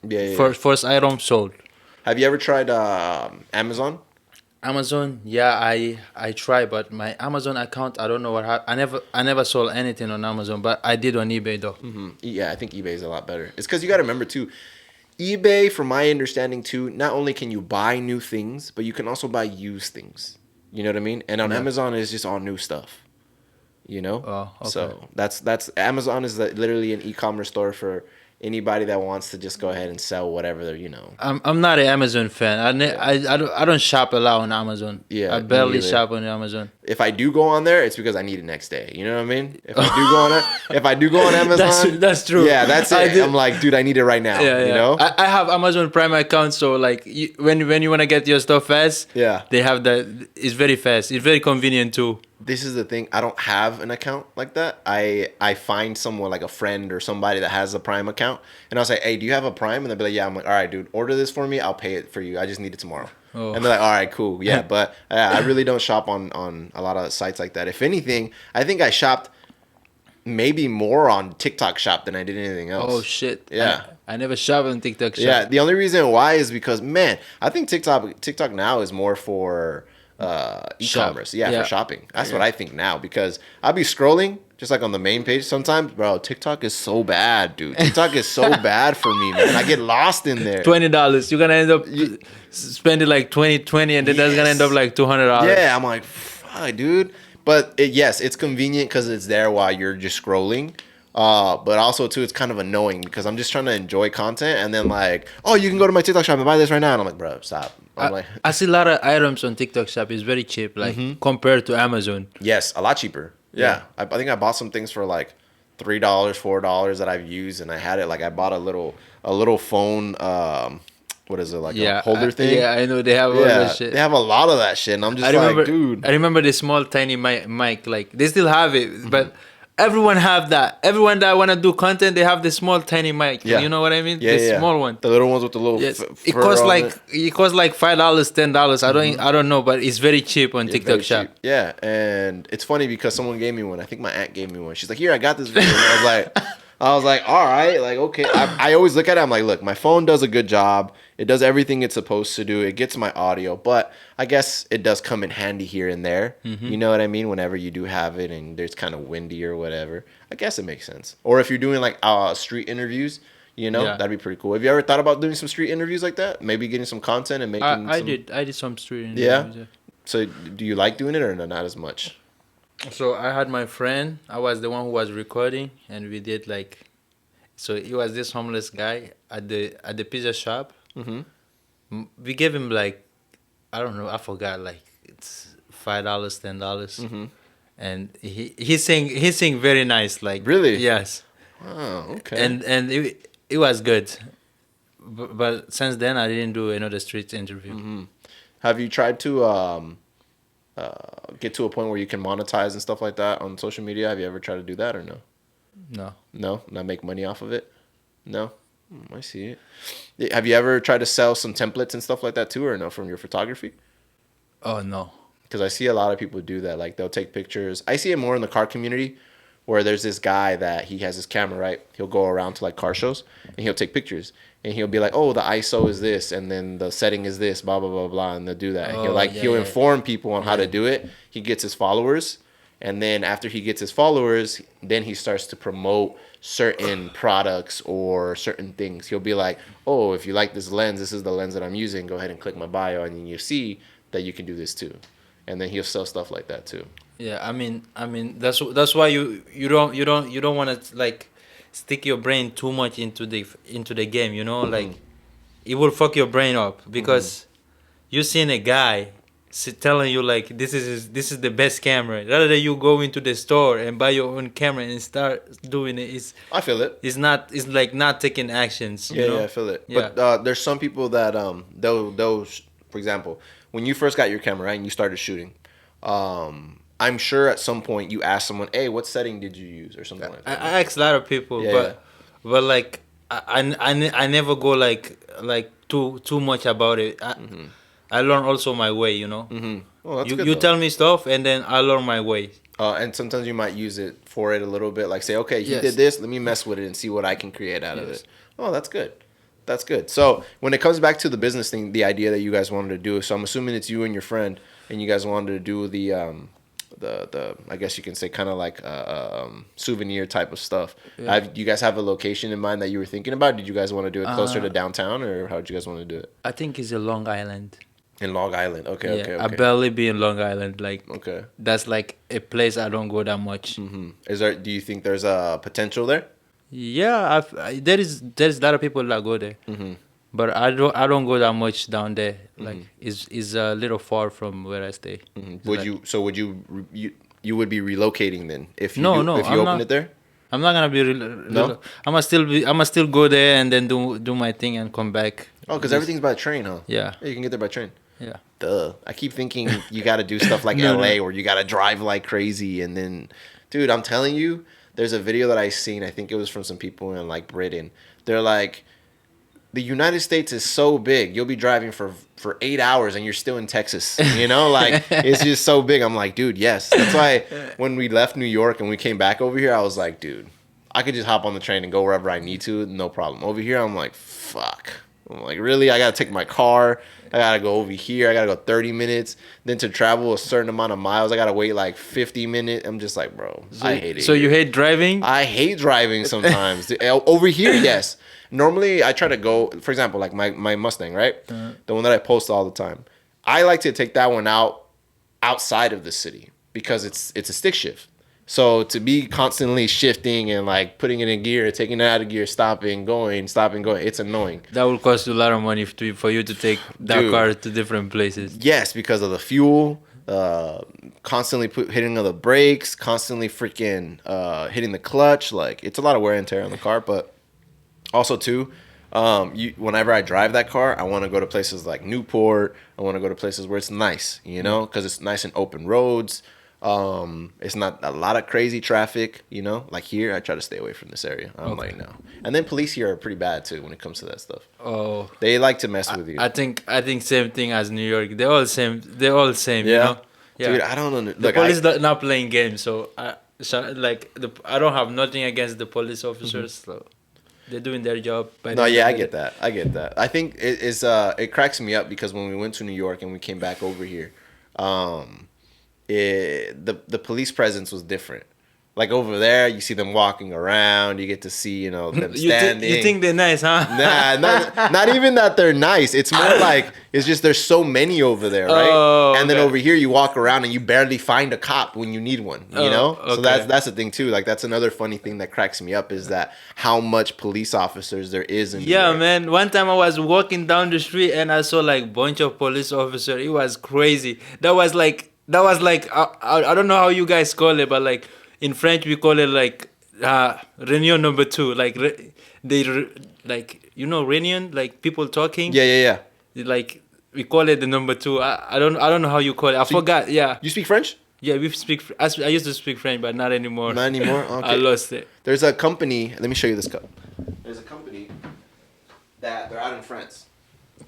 Yeah. first item sold. Have you ever tried Amazon? Amazon, yeah, I try, but my Amazon account, I don't know what happened. I never sold anything on Amazon, but I did on eBay though. Yeah, I think eBay is a lot better. It's because you got to remember too, eBay, from my understanding too, not only can you buy new things, but you can also buy used things. You know what I mean? And on Yeah. Amazon, it's just all new stuff. You know? Oh, okay. So that's Amazon is literally an e-commerce store for anybody that wants to just go ahead and sell whatever they're. I'm not an Amazon fan. I don't shop a lot on Amazon. Yeah, I me barely neither. shop on Amazon. If I do go on there, it's because I need it next day. You know what I mean? If I do go on Amazon, That's true. Yeah, that's I it. do- I'm like, dude, I need it right now. Yeah, yeah. You know? I have Amazon Prime account, so like when you want to get your stuff fast, Yeah. they have that. It's very fast. It's very convenient too. This is the thing. I don't have an account like that. I find someone like a friend or somebody that has a Prime account, and I'll say, "Hey, do you have a Prime?" And they'll be like, "Yeah." I'm like, "All right, dude, order this for me. I'll pay it for you. I just need it tomorrow." Oh. And they're like, "All right, cool, yeah." But I really don't shop on a lot of sites like that. If anything, I think I shopped maybe more on TikTok Shop than I did anything else. Oh shit! Yeah. I never shop on TikTok Shop. Yeah, the only reason why is because, man, I think TikTok now is more for e-commerce. Yeah, Yeah. for shopping. That's what I think now, because I'll be scrolling just like on the main page sometimes, bro. TikTok is so bad, dude. TikTok is so bad for me, man. I get lost in there. $20. You're gonna end up spending like 20, and then that's gonna end up like $200. Yeah, I'm like, fuck, dude. But yes, it's convenient because it's there while you're just scrolling. But also too, it's kind of annoying because I'm just trying to enjoy content, and then like, oh, you can go to my TikTok shop and buy this right now, and I'm like, bro, stop. I'm like, I see a lot of items on TikTok Shop. It's very cheap, like compared to Amazon. yes, a lot cheaper. Yeah, I think I bought some things for like $3, $4 that I've used, and I had it like I bought a little phone. What is it, like a holder thing? Yeah, I know they have all that shit. They have a lot of that shit, and I'm just dude. I remember the small tiny mic. Like they still have it, but everyone have that. Everyone that wanna do content, they have the small tiny mic. Yeah. You know what I mean? Yeah, The small one. The little ones with the little. Yes, it fur costs on like it. it costs like $5, $10. I don't know, but it's very cheap on Yeah, TikTok very Shop. cheap. Yeah, and it's funny because someone gave me one. I think my aunt gave me one. She's like, "Here, I got this video." And I was like, "All right, like okay." I always look at it. I'm like, "Look, my phone does a good job. It does everything it's supposed to do. It gets my audio, but I guess it does come in handy here and there. You know what I mean? Whenever you do have it and there's kind of windy or whatever, I guess it makes sense. Or if you're doing like street interviews." Yeah. That'd be pretty cool. Have you ever thought about doing some street interviews like that? Maybe getting some content and making. I did some street Yeah? interviews, So, do you like doing it or not as much? So I had my friend. I was the one who was recording, and we did like. So he was this homeless guy at the pizza shop. We gave him like, I don't know, I forgot, like it's $5, $10, and he sing very nice. Like Really? yes, Oh, okay. and it was good. But since then, I didn't do another street interview. Have you tried to get to a point where you can monetize and stuff like that on social media? Have you ever tried to do that or no? No. No, not make money off of it. No, I see it. Have you ever tried to sell some templates and stuff like that too, or no, from your photography? Oh no. Because I see a lot of people do that. Like they'll take pictures. I see it more in the car community, where there's this guy that he has his camera, right? He'll go around to like car shows and he'll take pictures and he'll be like, oh, the ISO is this and then the setting is this, blah blah blah blah, and they'll do that. And Oh, yeah, he'll yeah. inform people on how to do it. He gets his followers, and then after he gets his followers, then he starts to promote certain products or certain things. He'll be like, oh, if you like this lens, this is the lens that I'm using. Go ahead and click my bio, and then you see that you can do this too. And then he'll sell stuff like that too. Yeah, I mean that's why you don't want to like stick your brain too much into the game. You know, like it will fuck your brain up because you seeing a guy telling you like this is the best camera. Rather than you go into the store and buy your own camera and start doing it, I feel it. it's like not taking actions. You know? Yeah, I feel it. Yeah. But there's some people that those for example, when you first got your camera, right, and you started shooting, I'm sure at some point you asked someone, "Hey, what setting did you use?" or something like that. I ask a lot of people, Yeah, but like I never go like too much about it. I learn also my way, you know. Well, that's You good. you though. tell me stuff and then I learn my way. And sometimes you might use it for it a little bit, like say, "Okay, you Yes. did this. Let me mess with it and see what I can create out of Yes. it." Oh, that's good. That's good. So when it comes back to the business thing, the idea that you guys wanted to do, so I'm assuming it's you and your friend, and you guys wanted to do the I guess you can say kind of like souvenir type of stuff. Yeah. You guys have a location in mind that you were thinking about? Did you guys want to do it closer to downtown, or how did you guys want to do it? I think it's a Long Island. In Long Island. Okay, Yeah, okay, I okay. barely be in Long Island. Like Okay. that's like a place I don't go that much. Is there? Do you think there's a potential there? Yeah, there's a lot of people that go there, but I don't go that much down there. Like it's a little far from where I stay. It's Would like- you? So would you would be relocating then if you No, no, if you I'm opened not. it there? I'm not gonna be. No? I'ma still go there and then do my thing and come back. Oh, because everything's by train, huh? Yeah, Yeah, you can get there by train. yeah. Duh. I keep thinking you got to do stuff like No, LA no. where you got to drive like crazy. And then, dude, I'm telling you, there's a video that I seen. I think it was from some people in like Britain. They're like, the United States is so big. You'll be driving for 8 hours and you're still in Texas. You know, like it's just so big. I'm like, dude, yes. That's why when we left New York and we came back over here, I was like, dude, I could just hop on the train and go wherever I need to, no problem. Over here, I'm like, fuck. I'm like, really? I gotta take my car. I gotta go over here. I gotta go 30 minutes. Then to travel a certain amount of miles, I gotta wait like 50 minutes. I'm just like, bro, I hate it. So you hate driving? I hate driving sometimes. Over here, yes. Normally, I try to go, for example, like my Mustang, right? The one that I post all the time. I like to take that one outside of the city because it's a stick shift. So to be constantly shifting and like putting it in gear, taking it out of gear, stopping, going, it's annoying. That will cost you a lot of money for you to take that Dude. car to different places. Yes, because of the fuel, constantly hitting of the brakes, constantly freaking hitting the clutch. Like it's a lot of wear and tear on the car. But also too, whenever I drive that car, I want to go to places like Newport. I want to go to places where it's nice, you know, because it's nice and open roads. It's not a lot of crazy traffic, you know. Like here, I try to stay away from this area. I'm like, no. And then police here are pretty bad too when it comes to that stuff. Oh, They like to mess with you. I think same thing as New York. They're all same. You Yeah. know? Yeah. Dude, I don't know. The police not playing games, so I don't have nothing against the police officers. So they're doing their job. No, yeah, I get that. I get that. I think it cracks me up because when we went to New York and we came back over here, the police presence was different. Like over there, you see them walking around. You get to see, you know, them standing. You think they're nice, huh? Nah, not even that they're nice. It's more like it's just there's so many over there, right? Oh, and then okay. over here, you walk around and you barely find a cop when you need one. You Oh, know, so okay. that's the thing too. Like that's another funny thing that cracks me up is that how much police officers there is in New Yeah, York. man. One time I was walking down the street and I saw like bunch of police officers. It was crazy. That was like that was like I don't know how you guys call it, but like in French we call it like réunion number two. Like like réunion, like people talking. Yeah, yeah, yeah. Like we call it the number two. I don't know how you call it. I So forgot. Yeah. You speak French? Yeah, we speak. I used to speak French, but not anymore. Not anymore. I Okay. lost it. There's a company. Let me show you this cup. There's a company that they're out in France,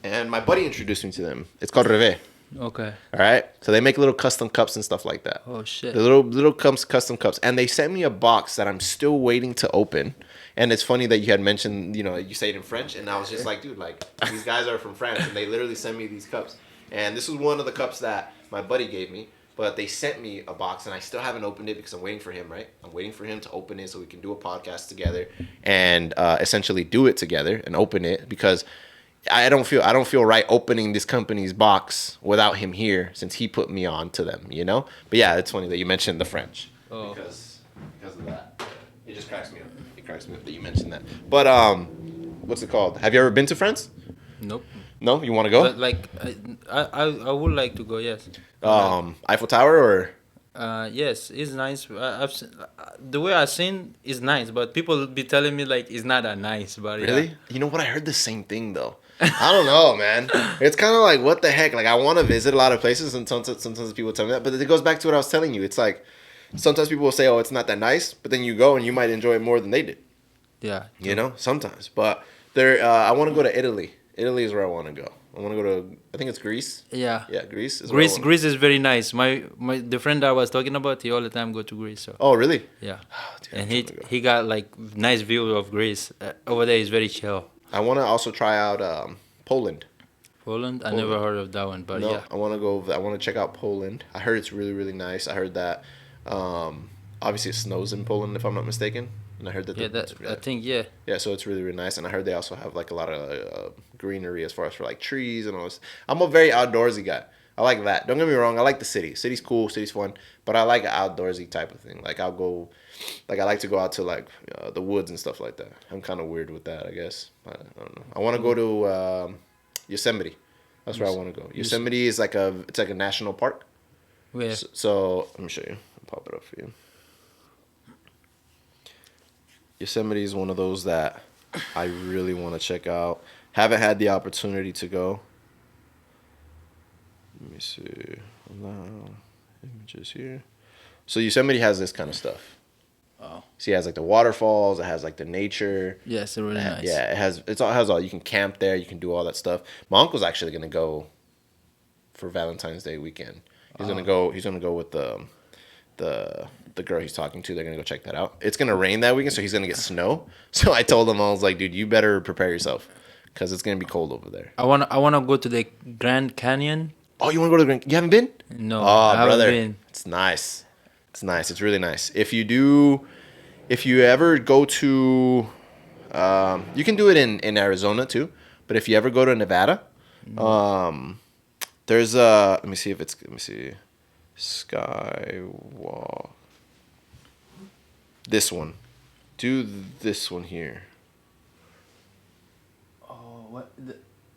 and my buddy introduced me to them. It's called Reve. Okay. All right. So they make little custom cups and stuff like that. Oh shit. The little custom cups, and they sent me a box that I'm still waiting to open. And it's funny that you had mentioned, you say it in French, and I was just like, dude, like these guys are from France, and they literally sent me these cups. And this was one of the cups that my buddy gave me, but they sent me a box, and I still haven't opened it because I'm waiting for him. Right, I'm waiting for him to open it so we can do a podcast together and essentially do it together and open it because I don't feel right opening this company's box without him here since he put me on to them. But yeah, it's funny that you mentioned the French because of that. It just cracks me up. It cracks me up that you mentioned that. But what's it called? Have you ever been to France? Nope. No, you want to go? But like, I would like to go. Yes. Eiffel Tower or? Yes, it's nice. I've seen, the way I've seen is nice, but people be telling me like it's not that nice. But Really? yeah. You know what? I heard the same thing though. I don't know, man. It's kind of like what the heck. Like I want to visit a lot of places, and sometimes people tell me that. But it goes back to what I was telling you. It's like sometimes people will say, "Oh, it's not that nice," but then you go and you might enjoy it more than they did. Yeah. Sometimes. But there, I want to go to Italy. Italy is where I want to go. I want to go to. I think it's Greece. Yeah. Yeah, Greece. Is where I Greece. wanna- Greece is very nice. The friend I was talking about, he all the time go to Greece. So Oh, really? yeah. Dude, And I'm he trying to go. he got like nice view of Greece. Over there is very chill. I want to also try out Poland. Poland, I Poland. never heard of that one, but No, yeah. I want to go. I want to check out Poland. I heard it's really, really nice. I heard that. Obviously, it snows in Poland, if I'm not mistaken. And I heard that. Yeah, I think yeah. Yeah, so it's really, really nice. And I heard they also have like a lot of greenery as far as for like trees and all this. I'm a very outdoorsy guy. I like that. Don't get me wrong. I like the city. City's cool. City's fun. But I like an outdoorsy type of thing. Like I'll go. Like I like to go out to like the woods and stuff like that. I'm kind of weird with that, I guess. I don't know. I want to go to Yosemite. That's where I want to go. Yosemite is like it's like a national park. Where? So let me show you. I'll pop it up for you. Yosemite is one of those that I really want to check out. Haven't had the opportunity to go. Let me see. Allow images here. So Yosemite has this kind of stuff. Oh. See, it has like the waterfalls. It has like the nature. Yeah, it's really nice. Yeah, it has all. You can camp there. You can do all that stuff. My uncle's actually gonna go for Valentine's Day weekend. He's gonna go. He's gonna go with the girl he's talking to. They're gonna go check that out. It's gonna rain that weekend, so he's gonna get snow. So I told him, I was like, dude, you better prepare yourself because it's gonna be cold over there. I wanna go to the Grand Canyon. Oh, you wanna go to the Grand? You haven't been? No, Oh, I haven't brother, been. it's nice. It's nice. It's really nice. If you ever go to, you can do it in Arizona too. But if you ever go to Nevada, there's let me see, Skywalk. This one, do this one here. Oh, what?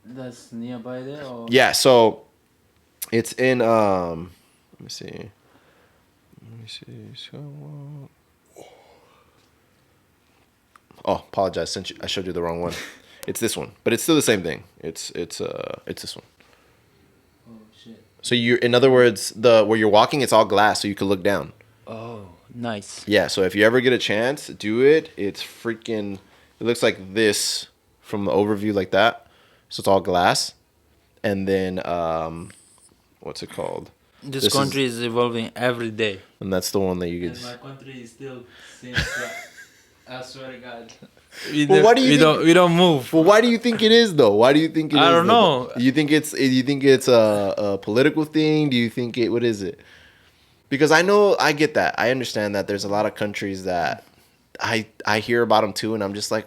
That's nearby there. Or? Yeah, so it's in let me see. Skywalk. Oh, apologize. I showed you the wrong one. It's this one, but it's still the same thing. It's this one. Oh shit. So in other words, where you're walking, it's all glass, so you can look down. Oh, nice. Yeah. So if you ever get a chance, do it. It's freaking. It looks like this from the overview, like that. So it's all glass, and then what's it called? This country is evolving every day. And that's the one that you And get. my country is still same. I swear to God. Well, why do you think- we don't move? Well, why do you think it is though? Why do you think it is? I don't though? know. You think it's a political thing? Do you think what is it? Because I get that. I understand that there's a lot of countries that I hear about them too, and I'm just like,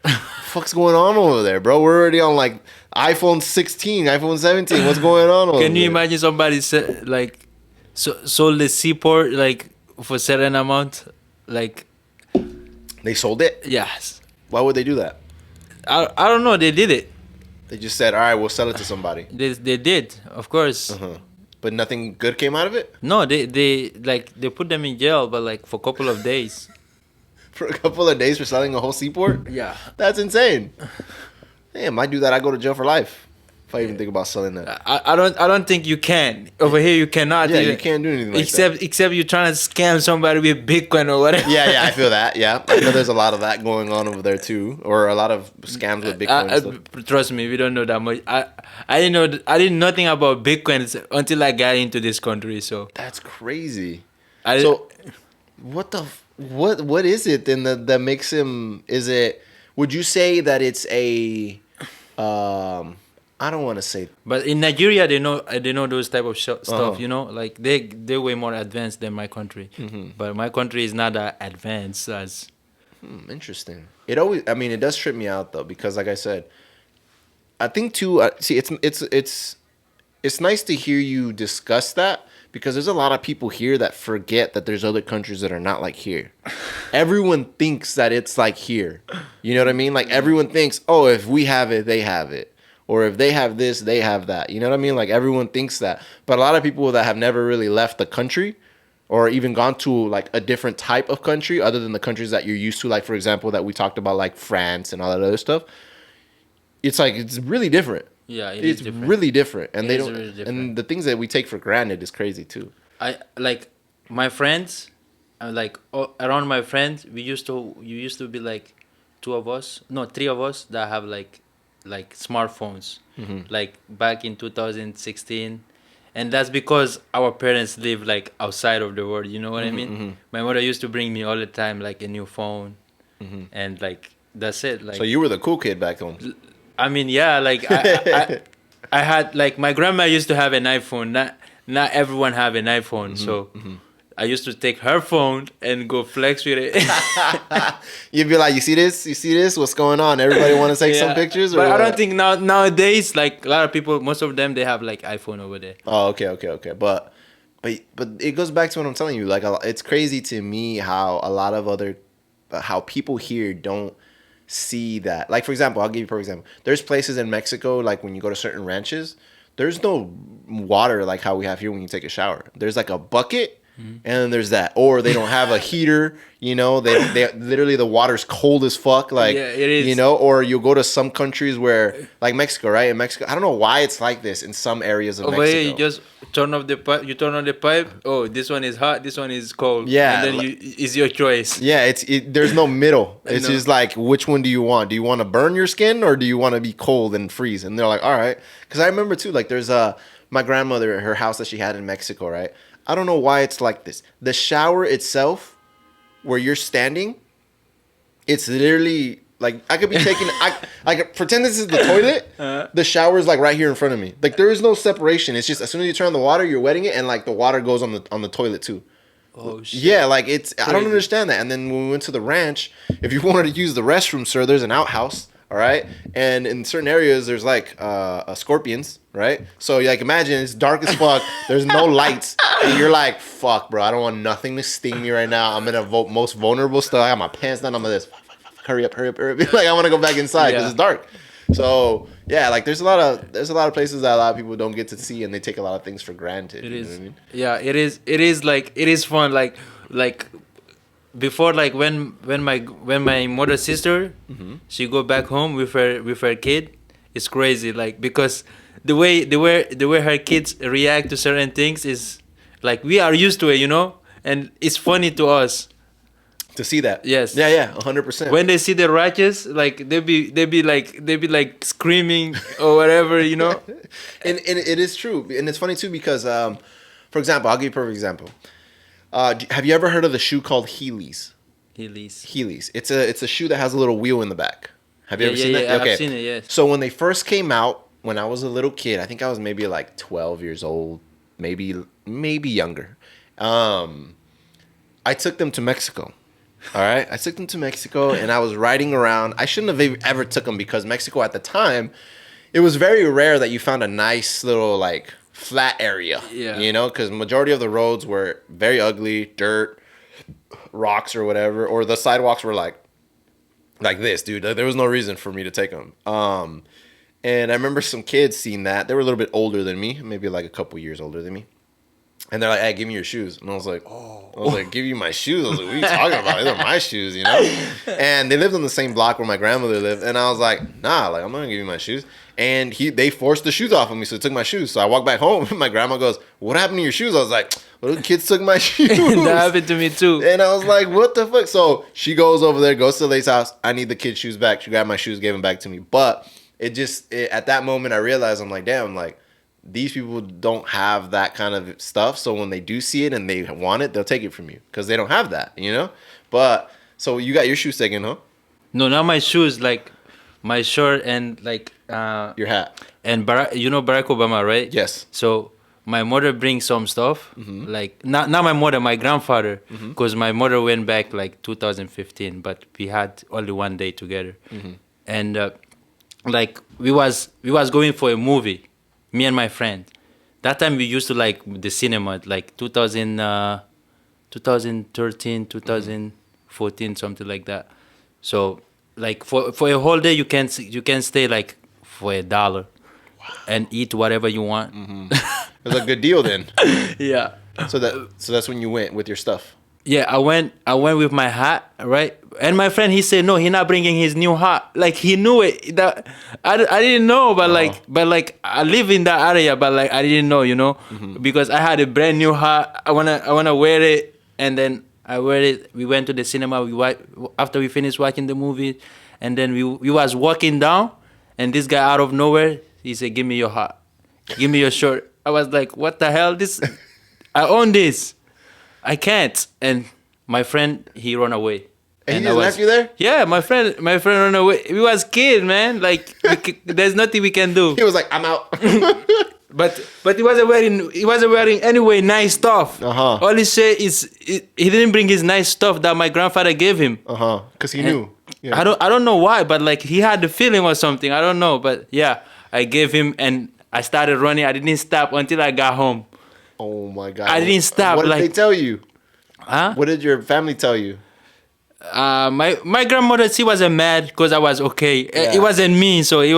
what the fuck's going on over there, bro? We're already on like iPhone 16, iPhone 17. What's going on over Can you there? imagine somebody like sold the seaport like for a certain amount? Like They sold it? yes. Why would they do that? I don't know. They did it. They just said, all right, we'll sell it to somebody. They did, of course. Uh-huh. But nothing good came out of it No, they put them in jail, but like for a couple of days. for a couple of days for selling a whole seaport. Yeah. That's insane. Damn, I do that. I go to jail for life if I even think about selling that. I don't think you can. Over here you cannot. Yeah, even- you can't do anything like except you're trying to scam somebody with Bitcoin or whatever. Yeah, I feel that. Yeah, I know there's a lot of that going on over there too, or a lot of scams with Bitcoin. And stuff. Trust me, we don't know that much. I didn't know. I didn't know nothing about Bitcoin until I got into this country. So That's crazy. I So, what is it then that makes him? Is it? Would you say that it's a? I don't want to say. But in Nigeria, they know those type of stuff. Uh-huh. You know, like they're way more advanced than my country. But my country is not that advanced as. Interesting. It always. I mean, it does trip me out though because, like I said, I think too. See, it's nice to hear you discuss that because there's a lot of people here that forget that there's other countries that are not like here. Everyone thinks that it's like here. You know what I mean? Like everyone thinks, oh, if we have it, they have it. Or if they have this, they have that. You know what I mean? Like everyone thinks that. But a lot of people that have never really left the country or even gone to like a different type of country other than the countries that you're used to, like for example, that we talked about, like France and all that other stuff. It's really different. Yeah, It's really different. And It they is don't really different. and the things that we take for granted is crazy too. I like my friends, around my friends. You used to be like three of us that have like smartphones, like back in 2016, and that's because our parents live like outside of the world. You know what I mean? My mother used to bring me all the time like a new phone, and like that's it. Like So you were the cool kid back home. I mean, yeah, like I had like my grandma used to have an iPhone. Not everyone have an iPhone, so I used to take her phone and go flex with it. You'd be like, you see this? What's going on? Everybody want to take some Yeah. pictures? Or But I what? don't think nowadays like a lot of people, most of them they have like iPhone over there. Oh, okay. But it goes back to what I'm telling you. Like, it's crazy to me how a lot of how people here don't see that. Like, for example, I'll give you a perfect example. There's places in Mexico, like when you go to certain ranches, there's no water like how we have here when you take a shower. There's like a bucket. And then there's that, or they don't have a heater. You know, they literally the water's cold as fuck. Like, Yeah, it is. You know, or you'll go to some countries where, like Mexico, right? In Mexico, I don't know why it's like this in some areas of Over Mexico. here, you just turn off the pipe. You turn on the pipe. Oh, this one is hot. This one is cold. Yeah, and then it's your choice. Yeah, there's no middle. It's No. just like, which one do you want? Do you want to burn your skin or do you want to be cold and freeze? And they're like, all right. Because I remember too, like there's my grandmother, her house that she had in Mexico, right? I don't know why it's like this. The shower itself, where you're standing, it's literally like I could be taking. I could pretend this is the toilet. The shower is like right here in front of me. Like there is no separation. It's just as soon as you turn on the water, you're wetting it, and like the water goes on the toilet too. Oh shit. Yeah, like it's. I don't Crazy. understand that. And then when we went to the ranch, if you wanted to use the restroom, sir, there's an outhouse. All right, and in certain areas there's like scorpions, right? So like imagine it's dark as fuck. There's no lights, and you're like, fuck, bro. I don't want nothing to sting me right now. I'm in a most vulnerable stuff. I got my pants down. I'm like this. Fuck, hurry up. Like I want to go back inside because Yeah. it's dark. So yeah, like there's a lot of places that a lot of people don't get to see, and they take a lot of things for granted. It you know is. what I mean? Yeah, it is. It is like it is fun. Like before, like when my mother's sister, she go back home with her kid, it's crazy. Like because the way her kids react to certain things is like we are used to it, you know, and it's funny to us. To see that. Yes. Yeah, 100%. When they see the righteous, like they be like screaming or whatever, you know. and it is true, and it's funny too because, for example, I'll give you a perfect example. Have you ever heard of the shoe called Heelys? Heelys. It's a shoe that has a little wheel in the back. Have you ever seen that? Yeah, I've seen it. Yes. So when they first came out, when I was a little kid, I think I was maybe like 12 years old, maybe younger. I took them to Mexico. All right, I took them to Mexico, and I was riding around. I shouldn't have ever took them because Mexico at the time, it was very rare that you found a nice little like flat area. Yeah. You know, because majority of the roads were very ugly, dirt, rocks or whatever, or the sidewalks were like this, dude. There was no reason for me to take them. And I remember some kids seeing that. They were a little bit older than me, maybe like a couple years older than me. And they're like, "Hey, give me your shoes." And I was like, "Give you my shoes." I was like, "What are you talking about? These are my shoes, you know?" And they lived on the same block where my grandmother lived. And I was like, "Nah, like I'm not gonna give you my shoes." And they forced the shoes off of me, so they took my shoes. So I walked back home, and my grandma goes, "What happened to your shoes?" I was like, "Well, the kids took my shoes." That happened to me too. And I was like, "What the fuck?" So she goes over there, goes to Lay's house. I need the kids' shoes back. She grabbed my shoes, gave them back to me. But at that moment, I realized, I'm like, damn, like, these people don't have that kind of stuff. So when they do see it and they want it, they'll take it from you because they don't have that, you know? But so you got your shoes taken, huh? No, not my shoes. Like my shirt and like Your hat. and you know Barack Obama, right? Yes. So my mother brings some stuff, like not my mother, my grandfather, because my mother went back like 2015, but we had only one day together, and like we was going for a movie, me and my friend. That time we used to like the cinema, like 2013, 2014, something like that. So like for a whole day you can stay like for $1 and eat whatever you want. It was a good deal then. Yeah. So that's when you went with your stuff. Yeah, I went with my hat, right? And my friend, he said no, he not bringing his new hat. Like he knew it. That I didn't know, but like I live in that area, but like I didn't know, you know, because I had a brand new hat. I wanna wear it, and then I wear it. We went to the cinema. After we finished watching the movie, and then we was walking down, and this guy out of nowhere, he said, "Give me your hat, give me your shirt." I was like, "What the hell? This, I own this. I can't." And my friend, he ran away. And he just left you there? Yeah, my friend ran away. We was kid, man. Like there's nothing we can do. He was like, "I'm out." But he wasn't wearing anyway nice stuff. All he said is he didn't bring his nice stuff that my grandfather gave him. Because he knew. Yeah. I don't know why, but like he had the feeling or something. I don't know, but yeah, I gave him and I started running. I didn't stop until I got home. Oh my God. I didn't stop. What did like, they tell you? Huh? What did your family tell you? My grandmother, she wasn't mad because I was okay. Yeah. It wasn't me, so it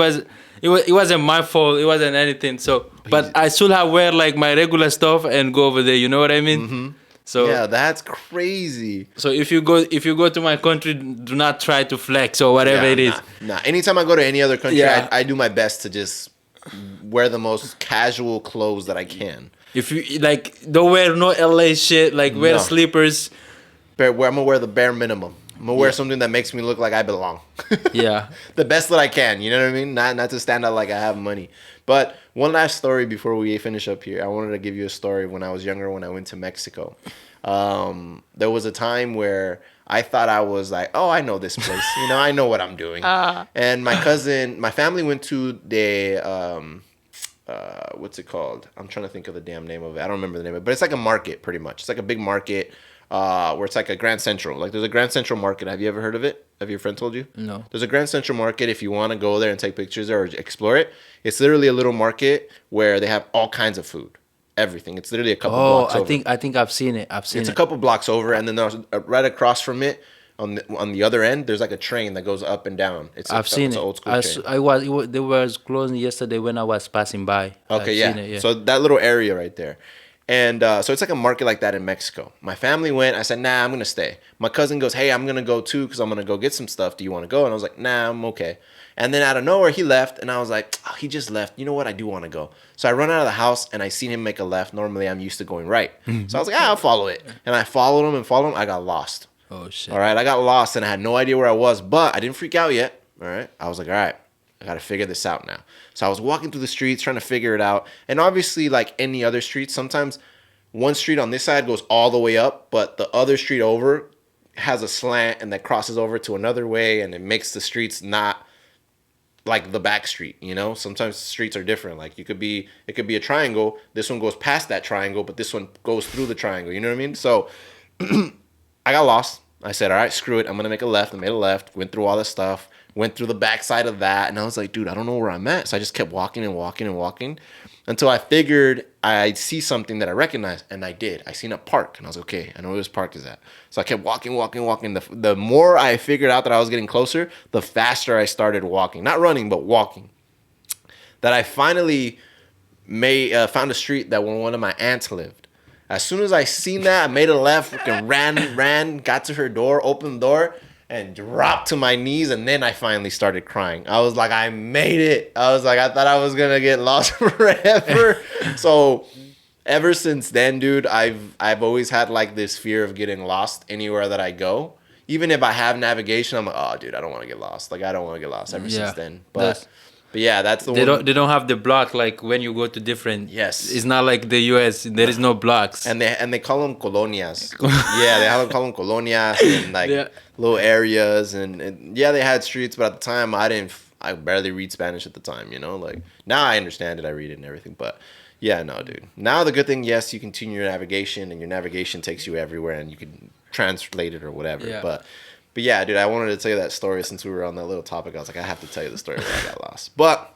wasn't my fault. It wasn't anything. So, but I should have wear like my regular stuff and go over there. You know what I mean? So Yeah, that's crazy. So if you go to my country, do not try to flex or whatever it is. Nah. Anytime I go to any other country, Yeah. I do my best to just wear the most casual clothes that I can. If you like, don't wear no LA shit. Like wear No. slippers. I'm gonna wear the bare minimum. I'm gonna wear something that makes me look like I belong. Yeah. The best that I can. You know what I mean? Not to stand out like I have money. But one last story before we finish up here. I wanted to give you a story when I was younger, when I went to Mexico. There was a time where I thought I was like, oh, I know this place. You know, I know what I'm doing. And my family went to the what's it called? I'm trying to think of the damn name of it. I don't remember the name of it, but it's like a market pretty much. It's like a big market where it's like a Grand Central. Like there's a Grand Central Market. Have you ever heard of it? Have your friend told you? No. There's a Grand Central Market if you want to go there and take pictures or explore it. It's literally a little market where they have all kinds of food. Everything. It's literally a couple blocks over. I think I've seen it. It's a couple blocks over, and then there's right across from it on the other end. There's like a train that goes up and down. I've seen it's it. an old school train. They was closing yesterday when I was passing by. Okay, I've yeah. seen it, yeah. So that little area right there. And so it's like a market like that in Mexico. My family went. I said, nah, I'm going to stay. My cousin goes, hey, I'm going to go too because I'm going to go get some stuff. Do you want to go? And I was like, nah, I'm okay. And then out of nowhere, he left. And I was like, oh, he just left. You know what? I do want to go. So I run out of the house and I seen him make a left. Normally, I'm used to going right. So I was like, I'll follow it. And I followed him. I got lost. Oh, shit. All right, I got lost and I had no idea where I was. But I didn't freak out yet. All right. I was like, all right. I got to figure this out now. So I was walking through the streets trying to figure it out. And obviously, like any other street, sometimes one street on this side goes all the way up, but the other street over has a slant and that crosses over to another way, and it makes the streets not like the back street, you know? Sometimes the streets are different. Like it could be a triangle. This one goes past that triangle, but this one goes through the triangle. You know what I mean? So I got lost. I said, all right, screw it. I'm going to make a left. I made a left, went through all this stuff, went through the backside of that. And I was like, dude, I don't know where I'm at. So I just kept walking and walking and walking until I figured I'd see something that I recognized. And I did. I seen a park. And I was like, okay, I know where this park is at. So I kept walking. The more I figured out that I was getting closer, the faster I started walking. Not running, but walking. that I finally found a street that where one of my aunts lived. As soon as I seen that, I made a left, freaking ran, got to her door, opened the door, and dropped to my knees, and then I finally started crying. I was like, I made it. I was like, I thought I was gonna get lost forever. So ever since then, dude, I've always had like this fear of getting lost anywhere that I go. Even if I have navigation, I'm like, oh, dude, I don't want to get lost. Like, I don't want to get lost ever since then. But yeah, that's the one. They don't have the block like when you go to different. Yes. It's not like the U.S. There is no blocks. And they call them colonias. Yeah, they call them colonias and like little areas and yeah, they had streets, but at the time I barely read Spanish at the time, you know? Like now I understand it, I read it and everything, but yeah, no, dude. Now the good thing, yes, you continue your navigation and your navigation takes you everywhere and you can translate it or whatever. Yeah. But yeah, dude, I wanted to tell you that story since we were on that little topic. I was like, I have to tell you the story where I got lost. But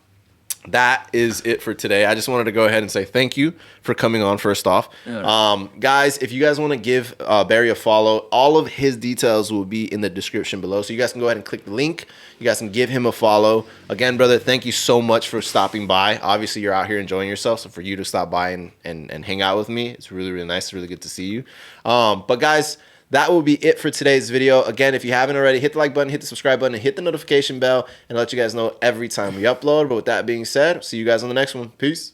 that is it for today. I just wanted to go ahead and say thank you for coming on first off. Guys, if you guys want to give Barry a follow, all of his details will be in the description below. So you guys can go ahead and click the link. You guys can give him a follow. Again, brother, thank you so much for stopping by. Obviously, you're out here enjoying yourself. So for you to stop by and hang out with me, it's really, really nice. It's really good to see you. But guys, that will be it for today's video. Again, if you haven't already, hit the like button, hit the subscribe button, and hit the notification bell, and let you guys know every time we upload. But with that being said, see you guys on the next one. Peace.